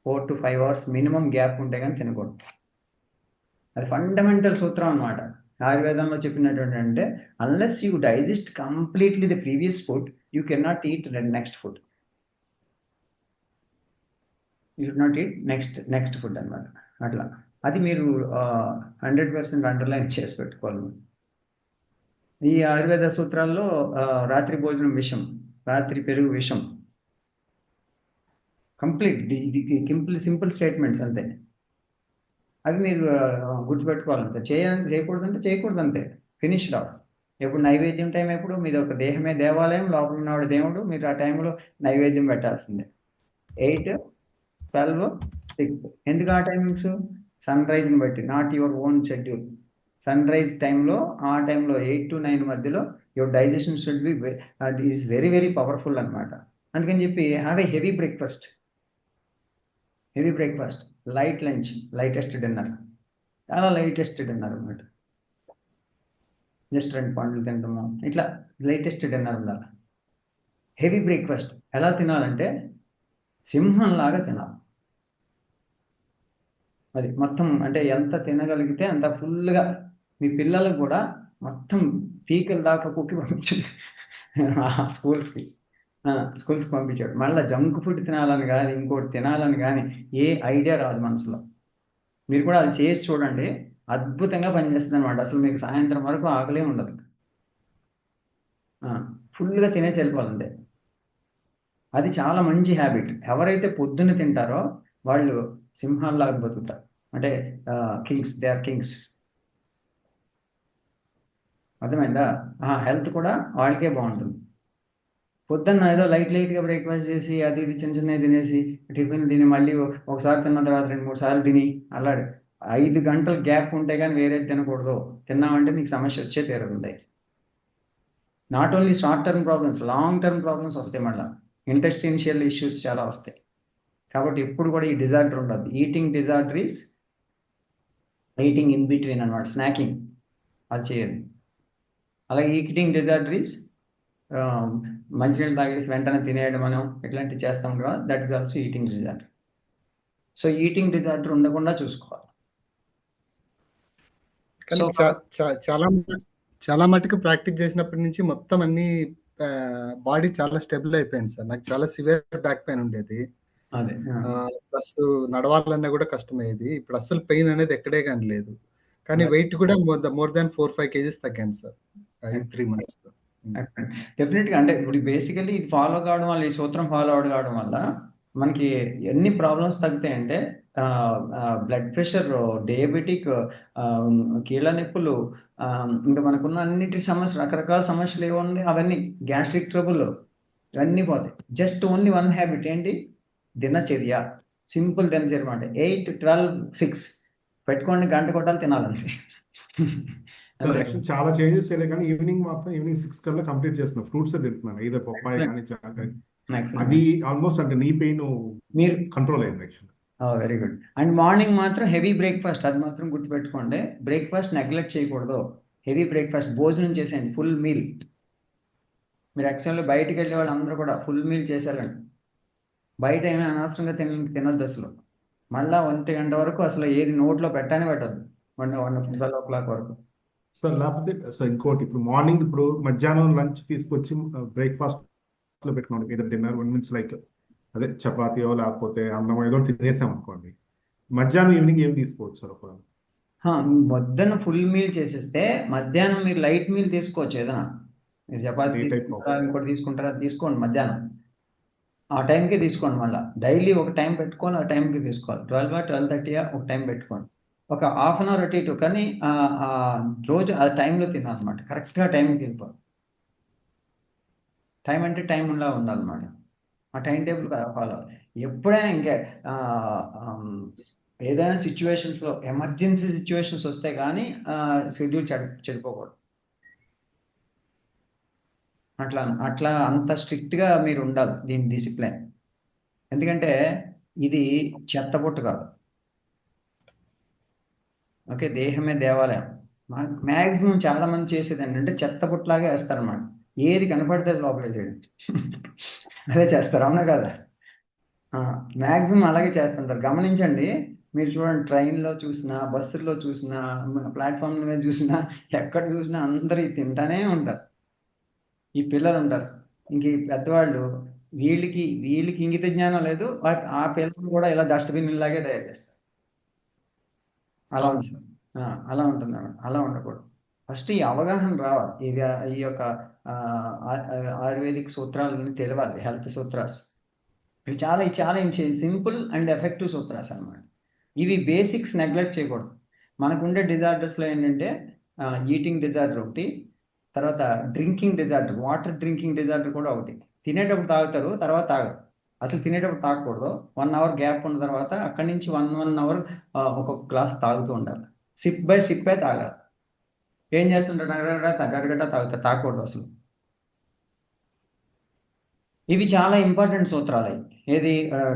4 to 5 hours మినిమం గ్యాప్ ఉంటే కానీ తినకూడదు. అది ఫండమెంటల్ సూత్రం అన్నమాట. ఆయుర్వేదంలో చెప్పినటువంటి అంటే unless you digest completely the previous food you can not eat next food. You should not eat next food అన్నమాట. అట్లా అది మీరు 100% అండర్లైన్ చేసి పెట్టుకోవాలి. ఈ ఆయుర్వేద సూత్రాల్లో రాత్రి భోజనం విషం, రాత్రి పెరుగు విషం, కంప్లీట్ సింపుల్ స్టేట్మెంట్స్ అంతే. అది మీరు గుర్తుపెట్టుకోవాలంటే చేయకూడదంటే చేయకూడదు అంతే. Finished of. ఎప్పుడు నైవేద్యం టైం ఎప్పుడు మీది ఒక దేహమే దేవాలయం, లోపల ఉన్నవాడు దేవుడు. మీరు ఆ టైంలో నైవేద్యం పెట్టాల్సిందే. 8, 12, 6 ఎందుకు ఆ టైమింగ్స్? సన్ రైజ్ని బట్టి, not your own schedule. Sunrise టైంలో ఆ టైంలో 8 to 9 మధ్యలో your digestion should be is very very powerful అనమాట. అందుకని చెప్పి have a heavy breakfast, light lunch, lightest dinner, చాలా లైటెస్ట్ డిన్నర్ అన్నమాట. జస్ట్ 2 పండ్లు తింటాము, ఇట్లా లైటెస్ట్ డిన్నర్ ఉండాలి. హెవీ బ్రేక్ఫాస్ట్ ఎలా తినాలంటే సింహంలాగా తినాలి. అది మొత్తం అంటే ఎంత తినగలిగితే అంత ఫుల్గా. మీ పిల్లలకు కూడా మొత్తం పీకల దాకా కుక్కి పంపించండి స్కూల్స్కి పంపించాడు. మళ్ళీ జంక్ ఫుడ్ తినాలని కానీ ఇంకోటి తినాలని కానీ ఏ ఐడియా రాదు మనసులో. మీరు కూడా అది చేసి చూడండి, అద్భుతంగా పనిచేస్తుంది అనమాట. అసలు మీకు సాయంత్రం వరకు ఆకలే ఉండదు. ఫుల్గా తినేసి వెళ్ళిపోతుంది. అది చాలా మంచి హ్యాబిట్. ఎవరైతే పొద్దున్న తింటారో వాళ్ళు సింహాల్లాగా బతుకుతారు. అంటే కింగ్స్, దే ఆర్ కింగ్స్. అర్థమైందా? హెల్త్ కూడా వాళ్ళకే బాగుంటుంది. పొద్దున్న ఏదో లైట్గా బ్రేక్ఫాస్ట్ చేసి అది ఇది చిన్న చిన్నవి తినేసి టిఫిన్ తిని మళ్ళీ ఒకసారి తిన్న తర్వాత 2-3 సార్లు తిని అలాగే 5 గంటల గ్యాప్ ఉంటే కానీ వేరేది తినకూడదు. తిన్నామంటే మీకు సమస్య వచ్చే తీరుతుంది. Not only short term problems, long term problems వస్తాయి. మళ్ళీ ఇంటెస్టిన్షియల్ ఇష్యూస్ చాలా వస్తాయి. కాబట్టి ఎప్పుడు కూడా ఈ డిజార్డర్ ఉండదు. Eating disorder is eating in between అనమాట, స్నాకింగ్ అది చేయదు. అలాగే ఈటింగ్ డిజార్డర్ ఈస్ మంచినీళ్ళు తాగేసి వెంటనే తినేయడం మనం ఇట్లాంటివి చేస్తాం కదా, that is also eating disorder. So eating disorder ఉండకుండా చూసుకోవాలి. కానీ చాలా మటుకు ప్రాక్టీస్ చేసినప్పటి నుంచి మొత్తం అన్ని బాడీ చాలా స్టెబుల్ అయిపోయింది సార్. నాకు చాలా సివియర్ బ్యాక్ పెయిన్ ఉండేది. ప్లస్ నడవాలన్నా కూడా కష్టమయ్యేది. ఇప్పుడు అసలు పెయిన్ అనేది ఎక్కడే కానీ లేదు. కానీ వెయిట్ కూడా మోర్ దాన్ 4-5 kgs తగ్గాను సార్ 3 months. డెఫినెట్గా. అంటే ఇప్పుడు బేసికల్లీ ఇది ఫాలో కావడం వల్ల, ఈ సూత్రం ఫాలో కావడం వల్ల మనకి ఎన్ని ప్రాబ్లమ్స్ తగ్గుతాయంటే బ్లడ్ ప్రెషర్, డయాబెటిక్, కీళ్ళ నొప్పులు, ఇంకా మనకున్న అన్నిటి సమస్యలు, రకరకాల సమస్యలు ఏముంది అవన్నీ, గ్యాస్ట్రిక్ ట్రబుల్ ఇవన్నీ పోతాయి. జస్ట్ ఓన్లీ 1 హ్యాబిట్ ఏంటి? దినచర్య. సింపుల్ దినచర్య అంటే 8, 12, 6 పెట్టుకోండి. గంట కొట్టాలి, తినాలంటే. చాలా చేంజెస్ చేయలేదు కానీ ఈవినింగ్ 6 కల్లా కంప్లీట్ చేస్తున్నాను. ఫ్రూట్స్ తింటున్నాను, ఏదో పప్పాయ కానీ జాంకాయ. అది ఆల్మోస్ట్ అంటే నీ పెయిన్ మీరు కంట్రోల్ అయింది actually. Very good. And morning మాత్రం హెవీ బ్రేక్ఫాస్ట్, అది మాత్రం గుర్తుపెట్టుకోండి. బ్రేక్ఫాస్ట్ నెగ్లెక్ట్ చేయకూడదు. హెవీ బ్రేక్ఫాస్ట్, భోజనం చేసేయండి, ఫుల్ మీల్. మీరు యాక్చువల్లీ బయటికి వెళ్ళే వాళ్ళు అందరూ కూడా ఫుల్ మీల్ చేశారండి. బయట ఏమీ అనవసరంగా తినొద్దు అసలు. మళ్ళా 1 గంట వరకు అసలు ఏది నోట్లో పెట్టనే పెట్టద్దు, 12 o'clock వరకు. సార్ లేకపోతే సార్ ఇంకోటి, ఇప్పుడు మార్నింగ్ ఇప్పుడు మధ్యాహ్నం లంచ్ తీసుకొచ్చి బ్రేక్ఫాస్ట్ లో పెట్టుకోండి, ఏదో డిన్నర్ 1 minutes లైక్ అదే చపాతీయో లేకపోతే అన్నం ఏదో తినేసాం అనుకోండి, మధ్యాహ్నం ఈవినింగ్ ఏం తీసుకోవచ్చు సార్? ఒక పొద్దున్న ఫుల్ మీల్ చేసేస్తే మధ్యాహ్నం మీరు లైట్ మీల్ తీసుకోవచ్చు. ఏదైనా మీరు చపాతీ ఏ టైప్ తీసుకుంటారా, ఇంకోటి తీసుకుంటారా, అది తీసుకోండి మధ్యాహ్నం. ఆ టైంకి తీసుకోండి. మళ్ళీ డైలీ ఒక టైం పెట్టుకొని ఆ టైంకి తీసుకోవాలి. 12 or 12:30 ఒక టైం పెట్టుకోండి. ఒక హాఫ్ అన్ అవర్ అటు ఇటు, కానీ రోజు ఆ టైంలో తినాలన్నమాట. కరెక్ట్గా టైంకి వెళ్ళిపోవాలి. టైం అంటే టైం ఉండా ఉండాలన్నమాట. ఆ టైం టేబుల్ ఫాలో. ఎప్పుడైనా ఇంకా ఏదైనా సిచ్యువేషన్స్లో ఎమర్జెన్సీ సిచ్యువేషన్స్ వస్తే కానీ షెడ్యూల్ చెడిపోకూడదు. అట్లా అంత స్ట్రిక్ట్గా మీరు ఉండాలి దీని డిసిప్లిన్. ఎందుకంటే ఇది చెత్తబుట్ట కాదు. ఓకే, దేహమే దేవాలయం. మ్యాక్సిమం చాలా మంది చేసేది ఏంటంటే చెత్తబుట్టలాగే వేస్తారన్నమాట. ఏది కనపడితే లోపలే చేయడం అదే చేస్తారు, అవునా కదా? మ్యాక్సిమం అలాగే చేస్తుంటారు. గమనించండి, మీరు చూడండి, ట్రైన్లో చూసినా, బస్సుల్లో చూసినా, ప్లాట్ఫామ్ మీద చూసినా, ఎక్కడ చూసినా అందరూ తింటానే ఉంటారు. ఈ పిల్లలు ఉంటారు, ఇంక ఈ పెద్దవాళ్ళు, వీళ్ళకి ఇంగిత జ్ఞానం లేదు. ఆ పిల్లలు కూడా ఇలా డస్ట్బిన్ లాగే తయారు చేస్తారు. అలా ఉంటుంది. అలా ఉండకూడదు. ఫస్ట్ ఈ అవగాహన రావాలి. ఈ యొక్క ఆయుర్వేదిక్ సూత్రాలని తెలియాలి, హెల్త్ సూత్రాస్. ఇవి చాలా సింపుల్ అండ్ ఎఫెక్టివ్ సూత్రాస్ అన్నమాట. ఇవి బేసిక్స్ నెగ్లెక్ట్ చేయకూడదు. మనకుండే డిజార్డర్స్లో ఏంటంటే ఈటింగ్ డిజార్డర్ ఒకటి, తర్వాత drinking disorder, water drinking disorder కూడా ఒకటి. తినేటప్పుడు తాగుతారు, తర్వాత తాగరు. అసలు తినేటప్పుడు తాగకూడదు. 1 hour గ్యాప్ ఉన్న తర్వాత అక్కడి నుంచి 1 hour ఒక్కొక్క గ్లాస్ తాగుతూ ఉండాలి. సిప్ బై సిప్పే తాగాలి. ఏం చేస్తుంటారు, గడగడ తాగుతారు, తాగకూడదు అసలు. ఇవి చాలా ఇంపార్టెంట్ సూత్రాలు. ఏది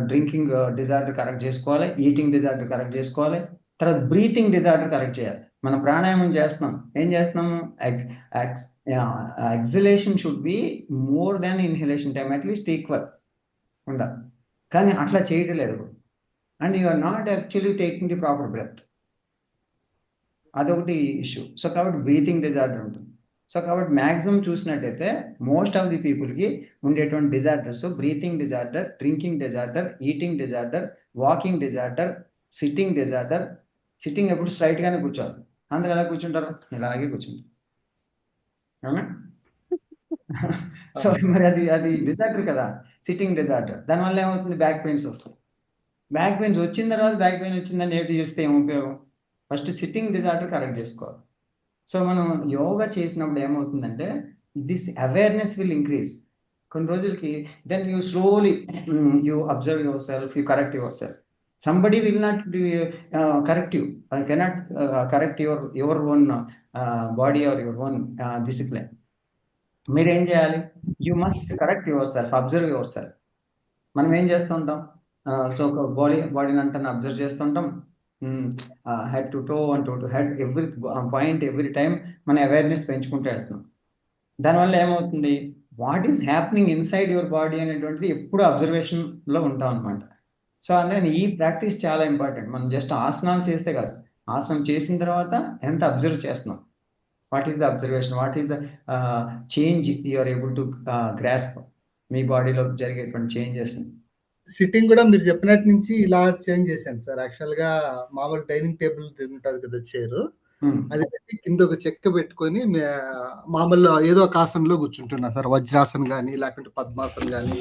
డ్రింకింగ్ డిజార్డర్ కరెక్ట్ చేసుకోవాలి, ఈటింగ్ డిజార్డర్ కరెక్ట్ చేసుకోవాలి, తర్వాత బ్రీతింగ్ డిజార్డర్ కరెక్ట్ చేయాలి. మనం ప్రాణాయామం చేస్తున్నాం, ఏం చేస్తున్నాము, exhalation should be more than inhalation time, at least equal ఉండాలి. కానీ అట్లా చేయట్లేదు, and you are not actually taking the proper breath. అదొకటి ఇష్యూ. సో కాబట్టి బ్రీతింగ్ డిజార్డర్ ఉంటుంది. సో కాబట్టి మ్యాక్సిమం చూసినట్టయితే మోస్ట్ ఆఫ్ ది పీపుల్కి ఉండేటువంటి disorders breathing disorder, drinking disorder, eating disorder, walking disorder, sitting disorder. Sitting ఎప్పుడు స్ట్రైట్గానే కూర్చోవాలి. అందరూ ఎలా కూర్చుంటారు, ఇలాగే కూర్చుంటారు, అవునా? సో మరి అది డిజార్డర్ కదా, సిట్టింగ్ డిజార్డర్. దానివల్ల ఏమవుతుంది, బ్యాక్ పెయిన్స్ వస్తాయి. బ్యాక్ పెయిన్స్ వచ్చిన తర్వాత బ్యాక్ పెయిన్ వచ్చిందని ఏంటి చేస్తే ఏం ఉపయోగం? ఫస్ట్ సిట్టింగ్ డిజార్డర్ కరెక్ట్ చేసుకోవాలి. సో మనం యోగా చేసినప్పుడు ఏమవుతుందంటే దిస్ అవేర్నెస్ విల్ ఇంక్రీజ్. కొన్ని రోజులకి then you slowly you observe yourself, you correct yourself. Somebody will not correct you, cannot correct your own body or your own discipline. మీరేం చేయాలి, you must correct yourself, observe yourself. మనం ఏం చేస్తుంటాం, so ఒక బాడీని అంతా observe చేస్తుంటాం. Head to toe and toe to head, every point every time మన అవేర్నెస్ పెంచుకుంటూ వేస్తున్నాం. దానివల్ల ఏమవుతుంది, what is happening inside your body అనేటువంటిది ఎప్పుడు అబ్జర్వేషన్లో ఉంటాం అనమాట. సో అందుకని ఈ ప్రాక్టీస్ చాలా ఇంపార్టెంట్. మనం జస్ట్ ఆసనాలు చేస్తే కాదు, ఆసనం చేసిన తర్వాత ఎంత అబ్జర్వ్ చేస్తున్నాం, what is the observation, what is the change you are able to grasp, మీ బాడీలో జరిగేటువంటి చేంజెస్. సిట్టింగ్ కూడా మీరు చెప్పినట్టు నుంచి ఇలా చేంజ్ చేశాను సార్. యాక్చువల్ గా మామూలు డైనింగ్ టేబుల్ ఉంటుంది కదా, చైర్, అది పెట్టి కింద ఒక చెక్క పెట్టుకొని మామూలు ఏదో ఒక ఆసనంలో కూర్చుంటున్నా సార్. వజ్రాసన్ కానీ లేకుంటే పద్మాసన్ కానీ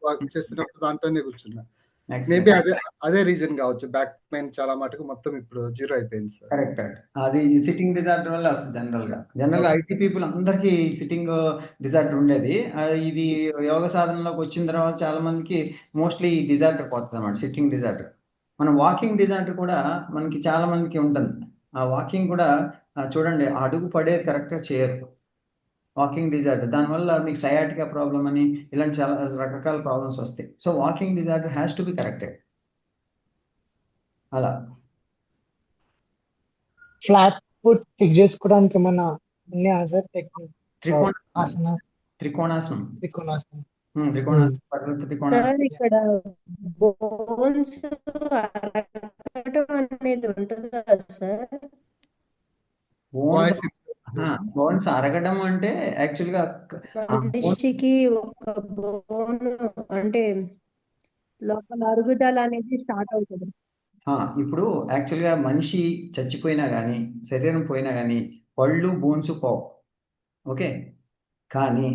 వర్క్ చేసినప్పుడు దాంట్లోనే కూర్చున్నా. మేబీ అదే రీజన్ కావచ్చు, బ్యాక్ పెయిన్ చాలా మటుకు మొత్తం ఇప్పుడు జీరో అయిపోయింది సార్. కరెక్ట్. అది సిట్టింగ్ డిజార్డర్ వల్ల వస్తుంది. జనరల్గా ఐటీ పీపుల్ అందరికీ సిట్టింగ్ డిజార్డర్ ఉండేది. ఇది యోగ సాధనలోకి వచ్చిన తర్వాత చాలా మందికి మోస్ట్లీ డిజార్డర్ పోతుంది అన్నమాట, సిట్టింగ్ డిజార్డర్. మన వాకింగ్ డిజార్డర్ కూడా మనకి చాలా మందికి ఉంటుంది. ఆ వాకింగ్ కూడా చూడండి, అడుగు పడేది కరెక్ట్గా చేయరు, వాకింగ్ డిజార్డర్. దానివల్ల మీకు సయాటికా ప్రాబ్లం అని ఇలాంటి చాలా రకరకాల ప్రాబ్లమ్స్ వస్తాయి. So walking disorder has to be corrected. అలా ఫ్లాట్ ఫుట్ ఫిక్స్ చేసుకోవడానికి ఏమన్నా ఉన్నాయా సార్ టెక్నిక్ త్రికోణాసనం ఆసన త్రికోణాసనం త్రికోణాసనం త్రికోణాసనం పద్ధతి త్రికోణాసనం సార్ ఇక్కడ బోన్స్ అరగటం అనేది ఉంటుంది కదా సార్? బోన్స్ వాయిస్ బోన్స్ అరగడం అంటే యాక్చువల్గా మనిషికి ఒక బోన్ అంటే లోపల అరుగుదల అనేది స్టార్ట్ అవుతుంది. ఇప్పుడు యాక్చువల్గా మనిషి చచ్చిపోయినా కానీ శరీరం పోయినా కానీ పళ్ళు బోన్స్ పోవు. ఓకే, కానీ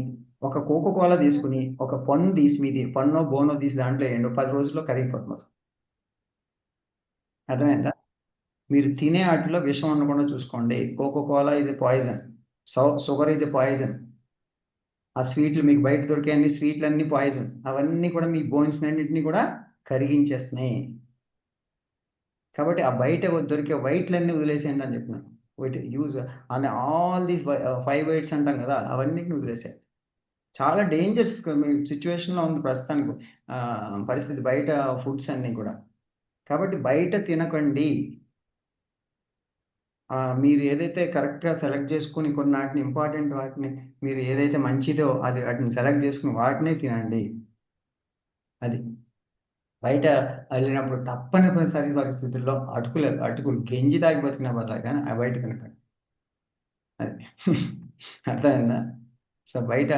ఒక కోకో కోలా తీసుకుని ఒక పన్ను తీసి మీది పన్నో బోనో తీసి దాంట్లో వేయండి, 10 రోజుల్లో కరిగిపోతుంది. అర్థమైందా? మీరు తినే వాటిలో విషం ఉండకుండా చూసుకోండి. కోకో కోలా ఇది పాయిజన్, షుగర్ ఇది పాయిజన్, ఆ స్వీట్లు మీకు బయట దొరికే అన్ని స్వీట్లు అన్ని పాయిజన్, అవన్నీ కూడా మీ బోన్స్ అన్నింటినీ కూడా కరిగించేస్తున్నాయి. కాబట్టి ఆ బయట దొరికే వైట్లన్నీ వదిలేసేయండి అని చెప్పినాను. యూజ్ అని ఆల్ దీస్ 5 వైట్స్ అంటాం కదా, అవన్నిటిని వదిలేసాయి. చాలా డేంజరస్ సిచ్యువేషన్లో ఉంది ప్రస్తుతానికి పరిస్థితి బయట ఫుడ్స్ అన్నీ కూడా. కాబట్టి బయట తినకండి. మీరు ఏదైతే కరెక్ట్గా సెలెక్ట్ చేసుకుని కొన్ని వాటిని ఇంపార్టెంట్ వాటిని మీరు ఏదైతే మంచిదో అది వాటిని సెలెక్ట్ చేసుకుని వాటినే తినండి. అది బయట వెళ్ళినప్పుడు తప్పనిసరి పరిస్థితుల్లో అటుకులు గెంజి తాగి బతికిన పర్లేదు కానీ ఆ బయట తినకండి. అది అర్థమైందా? సో బయట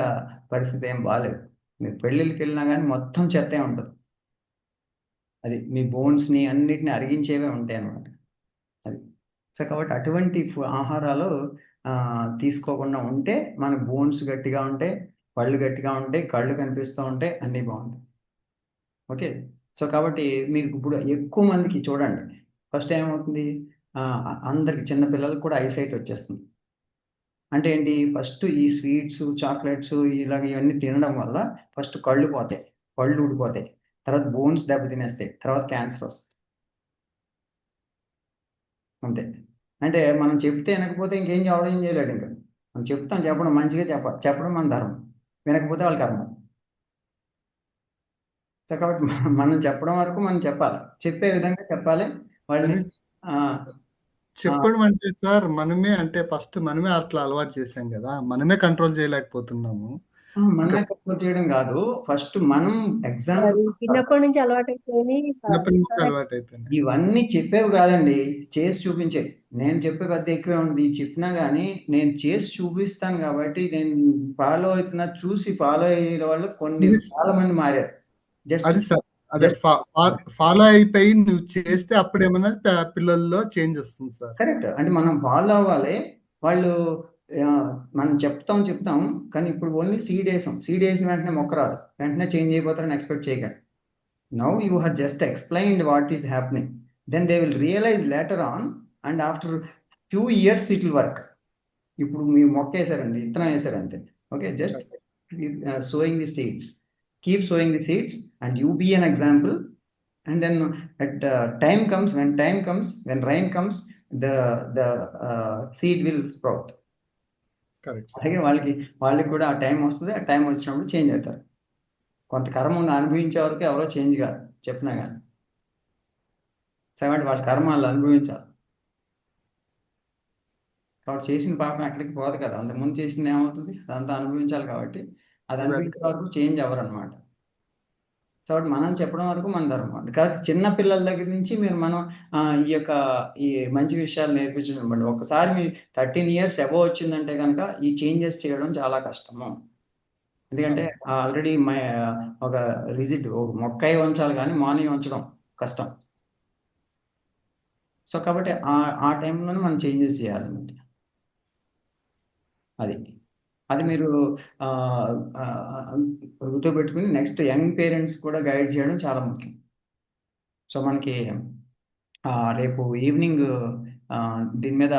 పరిస్థితి ఏం బాగాలేదు. మీరు పెళ్ళిళ్ళకి వెళ్ళినా కానీ మొత్తం చెత్తే ఉంటుంది. అది మీ బోన్స్ని అన్నిటిని అరిగించేవే ఉంటాయి అన్నమాట. అది సో కాబట్టి అటువంటి ఆహారాలు తీసుకోకుండా ఉంటే మన బోన్స్ గట్టిగా ఉంటాయి, పళ్ళు గట్టిగా ఉంటాయి, కళ్ళు కనిపిస్తూ ఉంటాయి, అన్నీ బాగుంటాయి. ఓకే, సో కాబట్టి మీరు ఇప్పుడు ఎక్కువ మందికి చూడండి, ఫస్ట్ ఏమవుతుంది, అందరికి చిన్న పిల్లలకు కూడా ఐసైట్ వచ్చేస్తుంది. అంటే ఏంటి, ఫస్ట్ ఈ స్వీట్స్ చాక్లెట్స్ ఇలాగ ఇవన్నీ తినడం వల్ల ఫస్ట్ కళ్ళు పోతాయి, పళ్ళు ఊడిపోతాయి, తర్వాత బోన్స్ దెబ్బతినేస్తాయి, తర్వాత క్యాన్సర్ వస్తుంది. అంతే. అంటే మనం చెప్తే వినకపోతే ఇంకేం ఏం చేయలేడు. ఇంకా మనం చెప్తాం, చెప్పడం మంచిగా చెప్పడం మన ధర్మం, వినకపోతే వాళ్ళ కర్మ. సో కాబట్టి మనం చెప్పడం వరకు మనం చెప్పాలి, చెప్పే విధంగా చెప్పాలి వాళ్ళని. చెప్పడం అంటే సార్ మనమే అంటే ఫస్ట్ మనమే అట్లా అలవాటు చేసాం కదా, మనమే కంట్రోల్ చేయలేకపోతున్నాము. మనమే కంట్రోల్ చేయడం కాదు, ఫస్ట్ మనం ఎగ్జాంపుల్ చిన్నప్పటి నుంచి అలవాటు అయిపోయింది. ఇవన్నీ చెప్పేవి కాదండి, చేసి చూపించేవి. నేను చెప్పే పెద్ద ఎక్కువే ఉంది, చెప్పినా కానీ నేను చేసి చూపిస్తాను కాబట్టి నేను ఫాలో అవుతున్నా, చూసి ఫాలో అయ్యే వాళ్ళు కొన్ని చాలా మంది మారారు. అది సార్ అదే ఫాలో అయిపోయి నువ్వు చేస్తే అప్పుడేమన్నా పిల్లల్లో చేంజ్ వస్తుంది సార్. కరెక్ట్. అంటే మనం ఫాలో అవ్వాలి. వాళ్ళు మనం చెప్తాం కానీ ఇప్పుడు ఓన్లీ సీడ్ వేసిన వెంటనే మొక్క రాదు, వెంటనే చేంజ్ అయిపోతారని ఎక్స్పెక్ట్ చేయకండి. Now you have just explained what is happening. Then they will realize later on, and after few years it will work. ఇప్పుడు మీరు మొక్క వేసారండి, విత్తనం వేసారంతే. Okay, just sowing the seeds. Keep sowing the seeds and you be an example. And then at time comes, when rain comes, the seed will sprout. Correct. అలాగే వాళ్ళకి కూడా ఆ టైం వస్తుంది, ఆ టైం వచ్చినప్పుడు చేంజ్ అవుతారు. కొంత కర్మ అనుభవించే వరకు ఎవరో చేంజ్ కాదు చెప్పినా కానీ. కాబట్టి వాళ్ళ కర్మ వాళ్ళు అనుభవించాలి. కాబట్టి చేసిన పాపం ఎక్కడికి పోదు కదా, అంతకుముందు చేసింది ఏమవుతుంది, అదంతా అనుభవించాలి. కాబట్టి అది అనుభవించే వరకు చేంజ్ అవ్వరు అనమాట. కాబట్టి మనం చెప్పడం వరకు మన ధర్మం. కాబట్టి చిన్న పిల్లల దగ్గర నుంచి మనం ఈ మంచి విషయాలు నేర్పించడం అనమాట. ఒకసారి మీ 13 years అబోవ్ వచ్చిందంటే కనుక ఈ చేంజెస్ చేయడం చాలా కష్టము. ఎందుకంటే ఆల్రెడీ ఒక రిజిడ్ మొక్కై ఉంచాలి కానీ మార్నింగ్ ఉంచడం కష్టం. సో కాబట్టి ఆ టైంలోనే మనం చేంజెస్ చేయాలన్నమాట. అది మీరు గుర్తుపెట్టుకుని నెక్స్ట్ యంగ్ పేరెంట్స్ కూడా గైడ్ చేయడం చాలా ముఖ్యం. సో మనకి రేపు ఈవినింగ్ దీని మీద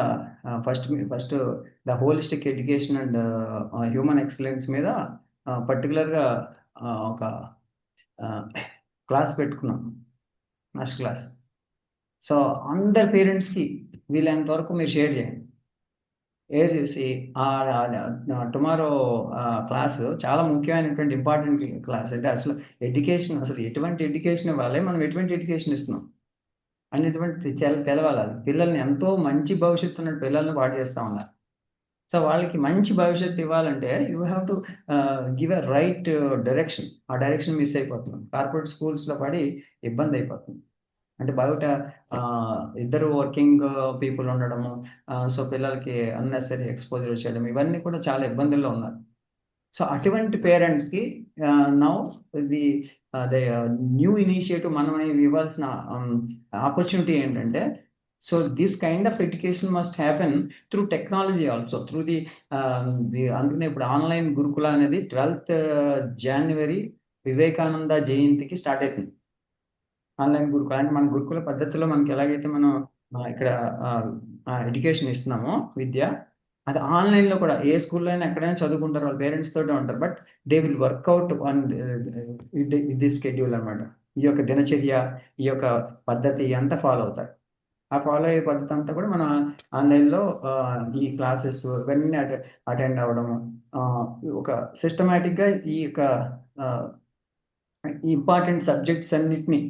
first the holistic education and human excellence మీద పర్టికులర్గా ఒక క్లాస్ పెట్టుకున్నాం, మాస్టర్ క్లాస్. సో అందరి పేరెంట్స్కి వీలైనంత వరకు మీరు షేర్ చేసి టుమారో క్లాస్ చాలా ముఖ్యమైనటువంటి ఇంపార్టెంట్ క్లాస్. అంటే అసలు ఎడ్యుకేషన్, అసలు ఎటువంటి ఎడ్యుకేషన్ ఇవ్వాలి, మనం ఎటువంటి ఎడ్యుకేషన్ ఇస్తున్నాం, అనేటువంటి తెలవాలి. పిల్లల్ని ఎంతో మంచి భవిష్యత్తు ఉన్న పిల్లల్ని పాడు చేస్తా ఉన్నారు. సో వాళ్ళకి మంచి భవిష్యత్తు ఇవ్వాలంటే you have to give a right direction. ఆ డైరెక్షన్ మిస్ అయిపోతుంది. కార్పొరేట్ స్కూల్స్లో పడి ఇబ్బంది అయిపోతుంది. అంటే బయట ఇద్దరు వర్కింగ్ పీపుల్ ఉండడము, సో పిల్లలకి అన్నెసరీ ఎక్స్పోజర్ చేయడం, ఇవన్నీ కూడా చాలా ఇబ్బందుల్లో ఉన్నారు. సో అటువంటి పేరెంట్స్కి నౌ ది న్యూ ఇనిషియేటివ్ మనం ఇవ్వాల్సిన ఆపర్చునిటీ ఏంటంటే, so this kind of education must happen through technology also, through the అందుకనే ఇప్పుడు ఆన్లైన్ గురుకుల అనేది 12th January వివేకానంద జయంతికి స్టార్ట్ అవుతుంది. ఆన్లైన్ గురుకుల అంటే మన గురుకుల పద్ధతిలో మనకి ఎలాగైతే మనం ఇక్కడ ఎడ్యుకేషన్ ఇస్తున్నామో విద్య, అది ఆన్లైన్లో కూడా ఏ స్కూల్లో అయినా ఎక్కడైనా చదువుకుంటారు, వాళ్ళ పేరెంట్స్ తోటే ఉంటారు. But they will work out on the schedule అనమాట. ఈ యొక్క దినచర్య, ఈ యొక్క పద్ధతి అంతా ఫాలో అవుతారు. ఆ ఫాలో అయ్యే పద్ధతి అంతా కూడా మనం ఆన్లైన్లో ఈ క్లాసెస్ ఇవన్నీ అటెండ్ అవ్వడము, ఒక సిస్టమేటిక్గా ఈ యొక్క ఇంపార్టెంట్ సబ్జెక్ట్స్ అన్నిటినీ,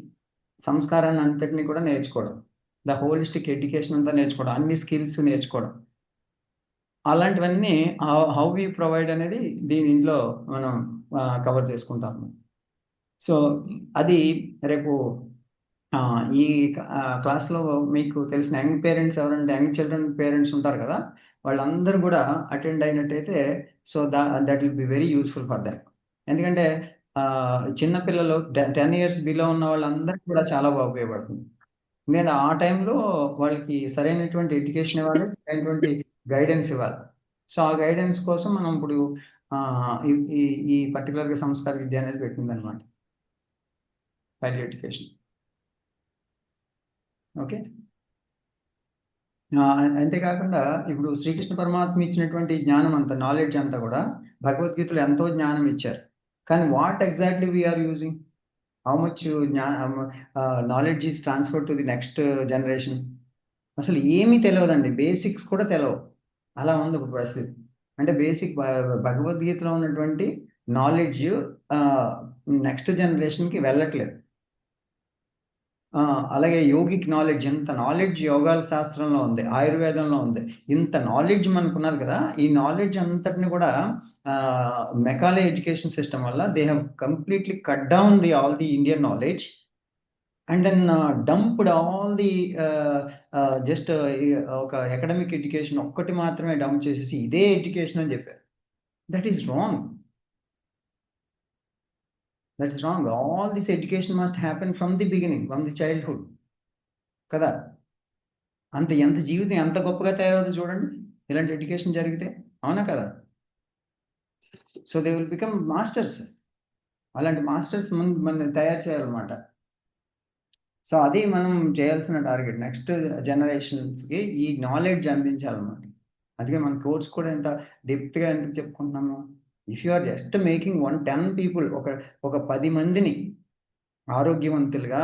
సంస్కారాన్ని అంతటినీ కూడా నేర్చుకోవడం, ద హోలిస్టిక్ ఎడ్యుకేషన్ అంతా నేర్చుకోవడం, అన్ని స్కిల్స్ నేర్చుకోవడం, అలాంటివన్నీ హౌ వి ప్రొవైడ్ అనేది దీనిలో మనం కవర్ చేసుకుంటాము. సో అది రేపు ఈ క్లాస్లో మీకు తెలిసిన యంగ్ పేరెంట్స్ ఎవరంటే, యంగ్ చిల్డ్రన్ పేరెంట్స్ ఉంటారు కదా, వాళ్ళందరూ కూడా అటెండ్ అయినట్టయితే so that will be very useful for them. ఎందుకంటే చిన్నపిల్లలు 10 years బిలో ఉన్న వాళ్ళందరికీ కూడా చాలా బాగా ఉపయోగపడుతుంది. నేను ఆ టైంలో వాళ్ళకి సరైనటువంటి ఎడ్యుకేషన్ ఇవ్వాలి, సరైనటువంటి గైడెన్స్ ఇవ్వాలి. సో ఆ గైడెన్స్ కోసం మనం ఇప్పుడు ఈ పర్టికులర్గా సంస్కార విద్య అనేది పెట్టింది అనమాట, వాల్యూ ఎడ్యుకేషన్. ఓకే, అంతేకాకుండా ఇప్పుడు శ్రీకృష్ణ పరమాత్మ ఇచ్చినటువంటి జ్ఞానం అంతా, నాలెడ్జ్ అంతా కూడా భగవద్గీతలో ఎంతో జ్ఞానం ఇచ్చారు. కానీ what exactly we are using, how much knowledge is transfer to the next generation? అసలు ఏమీ తెలియదండి, బేసిక్స్ కూడా తెలియవు. అలా ఉంది ఇప్పుడు పరిస్థితి. అంటే బేసిక్ భగవద్గీతలో ఉన్నటువంటి నాలెడ్జ్ నెక్స్ట్ జనరేషన్కి వెళ్ళట్లేదు. అలాగే యోగిక్ నాలెడ్జ్, ఇంత నాలెడ్జ్ యోగాల శాస్త్రంలో ఉంది, ఆయుర్వేదంలో ఉంది, ఇంత నాలెడ్జ్ మనకున్నది కదా. ఈ నాలెడ్జ్ అంతటిని కూడా మెకాలే ఎడ్యుకేషన్ సిస్టమ్ వల్ల they have completely cut down all the Indian knowledge and then dumped all the just ఒక అకాడమిక్ ఎడ్యుకేషన్ ఒక్కటి మాత్రమే డంప్ చేసేసి ఇదే ఎడ్యుకేషన్ అని చెప్పారు. That is wrong. That is wrong. All this education must happen from the beginning, from the childhood. కదా, ఎంత జీవితం ఎంత గొప్పగా తయారవుతుంది చూడండి ఇలాంటి ఎడ్యుకేషన్ జరిగితే, అవునా కదా? So they will become masters. అలాంటి మాస్టర్స్ మనం తయారు చేయాలన్నమాట. సో అది మనం చేయాల్సిన టార్గెట్. నెక్స్ట్ జనరేషన్స్కి ఈ నాలెడ్జ్ అందించాలన్నమాట. అందుకే మన కోర్స్ కూడా ఎంత డెప్త్గా ఎందుకు చెప్పుకుంటున్నాము. If you are just making 10 people, ఒక 10 మందిని ఆరోగ్యవంతులుగా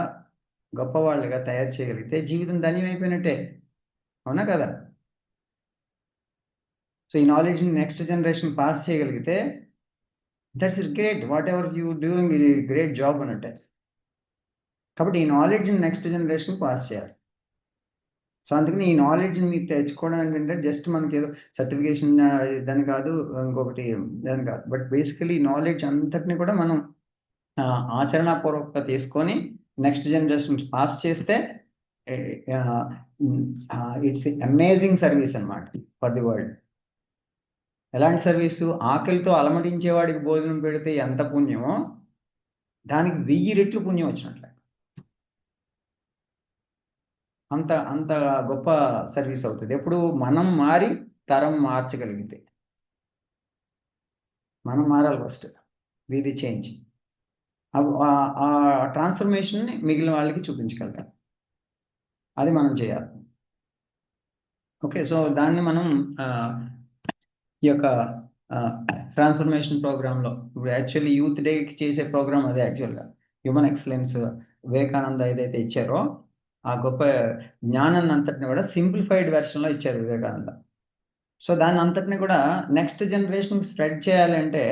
గొప్పవాళ్ళుగా తయారు చేయగలిగితే జీవితం ధన్యం అయిపోయినట్టే, అవునా కదా? సో ఈ నాలెడ్జ్ని నెక్స్ట్ జనరేషన్ పాస్ చేయగలిగితే that's great. What ever you doing great job అన్నట్టే. కాబట్టి ఈ నాలెడ్జ్ని నెక్స్ట్ జనరేషన్ పాస్ చేయాలి. సో అందుకని ఈ నాలెడ్జ్ని మీకు తెచ్చుకోవడం ఏంటంటే జస్ట్ మనకి ఏదో సర్టిఫికేషన్ దాని కాదు, ఇంకొకటి దాని కాదు. బట్ బేసికలీ నాలెడ్జ్ అంతటిని కూడా మనం ఆచరణాపూర్వకంగా తీసుకొని నెక్స్ట్ జనరేషన్ పాస్ చేస్తే ఇట్స్ అమేజింగ్ సర్వీస్ అన్నమాట ఫర్ ది వరల్డ్. ఎలాంటి సర్వీసు? ఆకలితో అలమటించేవాడికి భోజనం పెడితే ఎంత పుణ్యమో దానికి 1000 రెట్లు పుణ్యం వచ్చినట్లే. అంత గొప్ప సర్వీస్ అవుతుంది ఎప్పుడు మనం మారి తరం మార్చగలిగితే. మనం మారాలి ఫస్ట్, వి ది చేంజ్. ఆ ట్రాన్స్ఫర్మేషన్ని మిగిలిన వాళ్ళకి చూపించగలగాలి, అది మనం చేయాలి. ఓకే, సో దాన్ని మనం ఈ యొక్క ట్రాన్స్ఫర్మేషన్ ప్రోగ్రాంలో ఇప్పుడు యాక్చువల్లీ యూత్ డేకి చేసే ప్రోగ్రామ్ అదే. యాక్చువల్గా హ్యూమన్ ఎక్సలెన్స్ వివేకానంద ఏదైతే ఇచ్చారో ఆ గొప్ప జ్ఞానాన్ని అంతటిని కూడా సింప్లిఫైడ్ వెర్షన్లో ఇచ్చారు వివేకానంద. సో దాన్ని అంతటిని కూడా నెక్స్ట్ జనరేషన్కి స్ప్రెడ్ చేయాలంటే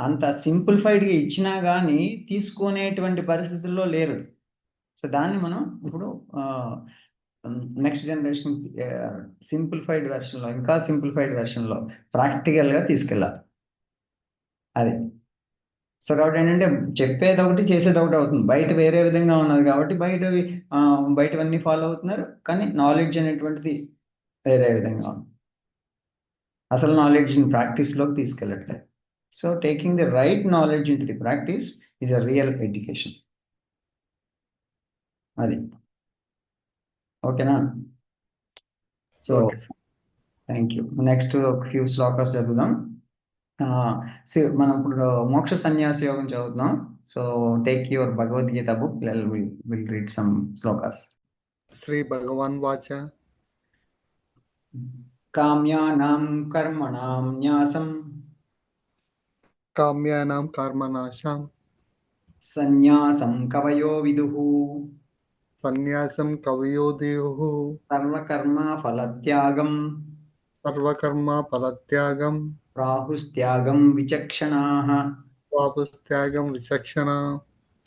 అంత సింప్లిఫైడ్గా ఇచ్చినా కానీ తీసుకునేటువంటి పరిస్థితుల్లో లేరు. సో దాన్ని మనం ఇప్పుడు నెక్స్ట్ జనరేషన్ సింప్లిఫైడ్ వెర్షన్లో, ఇంకా సింప్లిఫైడ్ వెర్షన్లో ప్రాక్టికల్గా తీసుకెళ్ళాలి. అది సో కాబట్టి ఏంటంటే చెప్పేది ఒకటి చేసేది ఒకటి అవుతుంది. బయట వేరే విధంగా ఉన్నది కాబట్టి బయటవన్నీ ఫాలో అవుతున్నారు, కానీ నాలెడ్జ్ అనేటువంటిది వేరే విధంగా ఉంది. అసలు నాలెడ్జ్ని ప్రాక్టీస్లోకి తీసుకెళ్ళట్లేదు. So taking the right knowledge into the practice is a real education. అది ఓకేనా? So okay sir. Thank you. Next ఒక ఫ్యూ శ్లోకాస్ చదువుదాం. మనం ఇప్పుడు మోక్ష సన్యాస యోగం చదువుతున్నాం. So take your Bhagavad Gita book, will read some slokas. శ్రీ భగవాన్ వాచ కామ్యానాం కర్మణాం న్యాసం కామ్యానాం కర్మనాశం సన్యాసం కవయో విదుః సన్యాసం కవయోధియుః సర్వకర్మ ఫలత్యాగం సర్వకర్మ ఫలత్యాగం ప్రాహుస్త్యాగం విచక్షణాః పాపస్త్యాగం విచక్షణ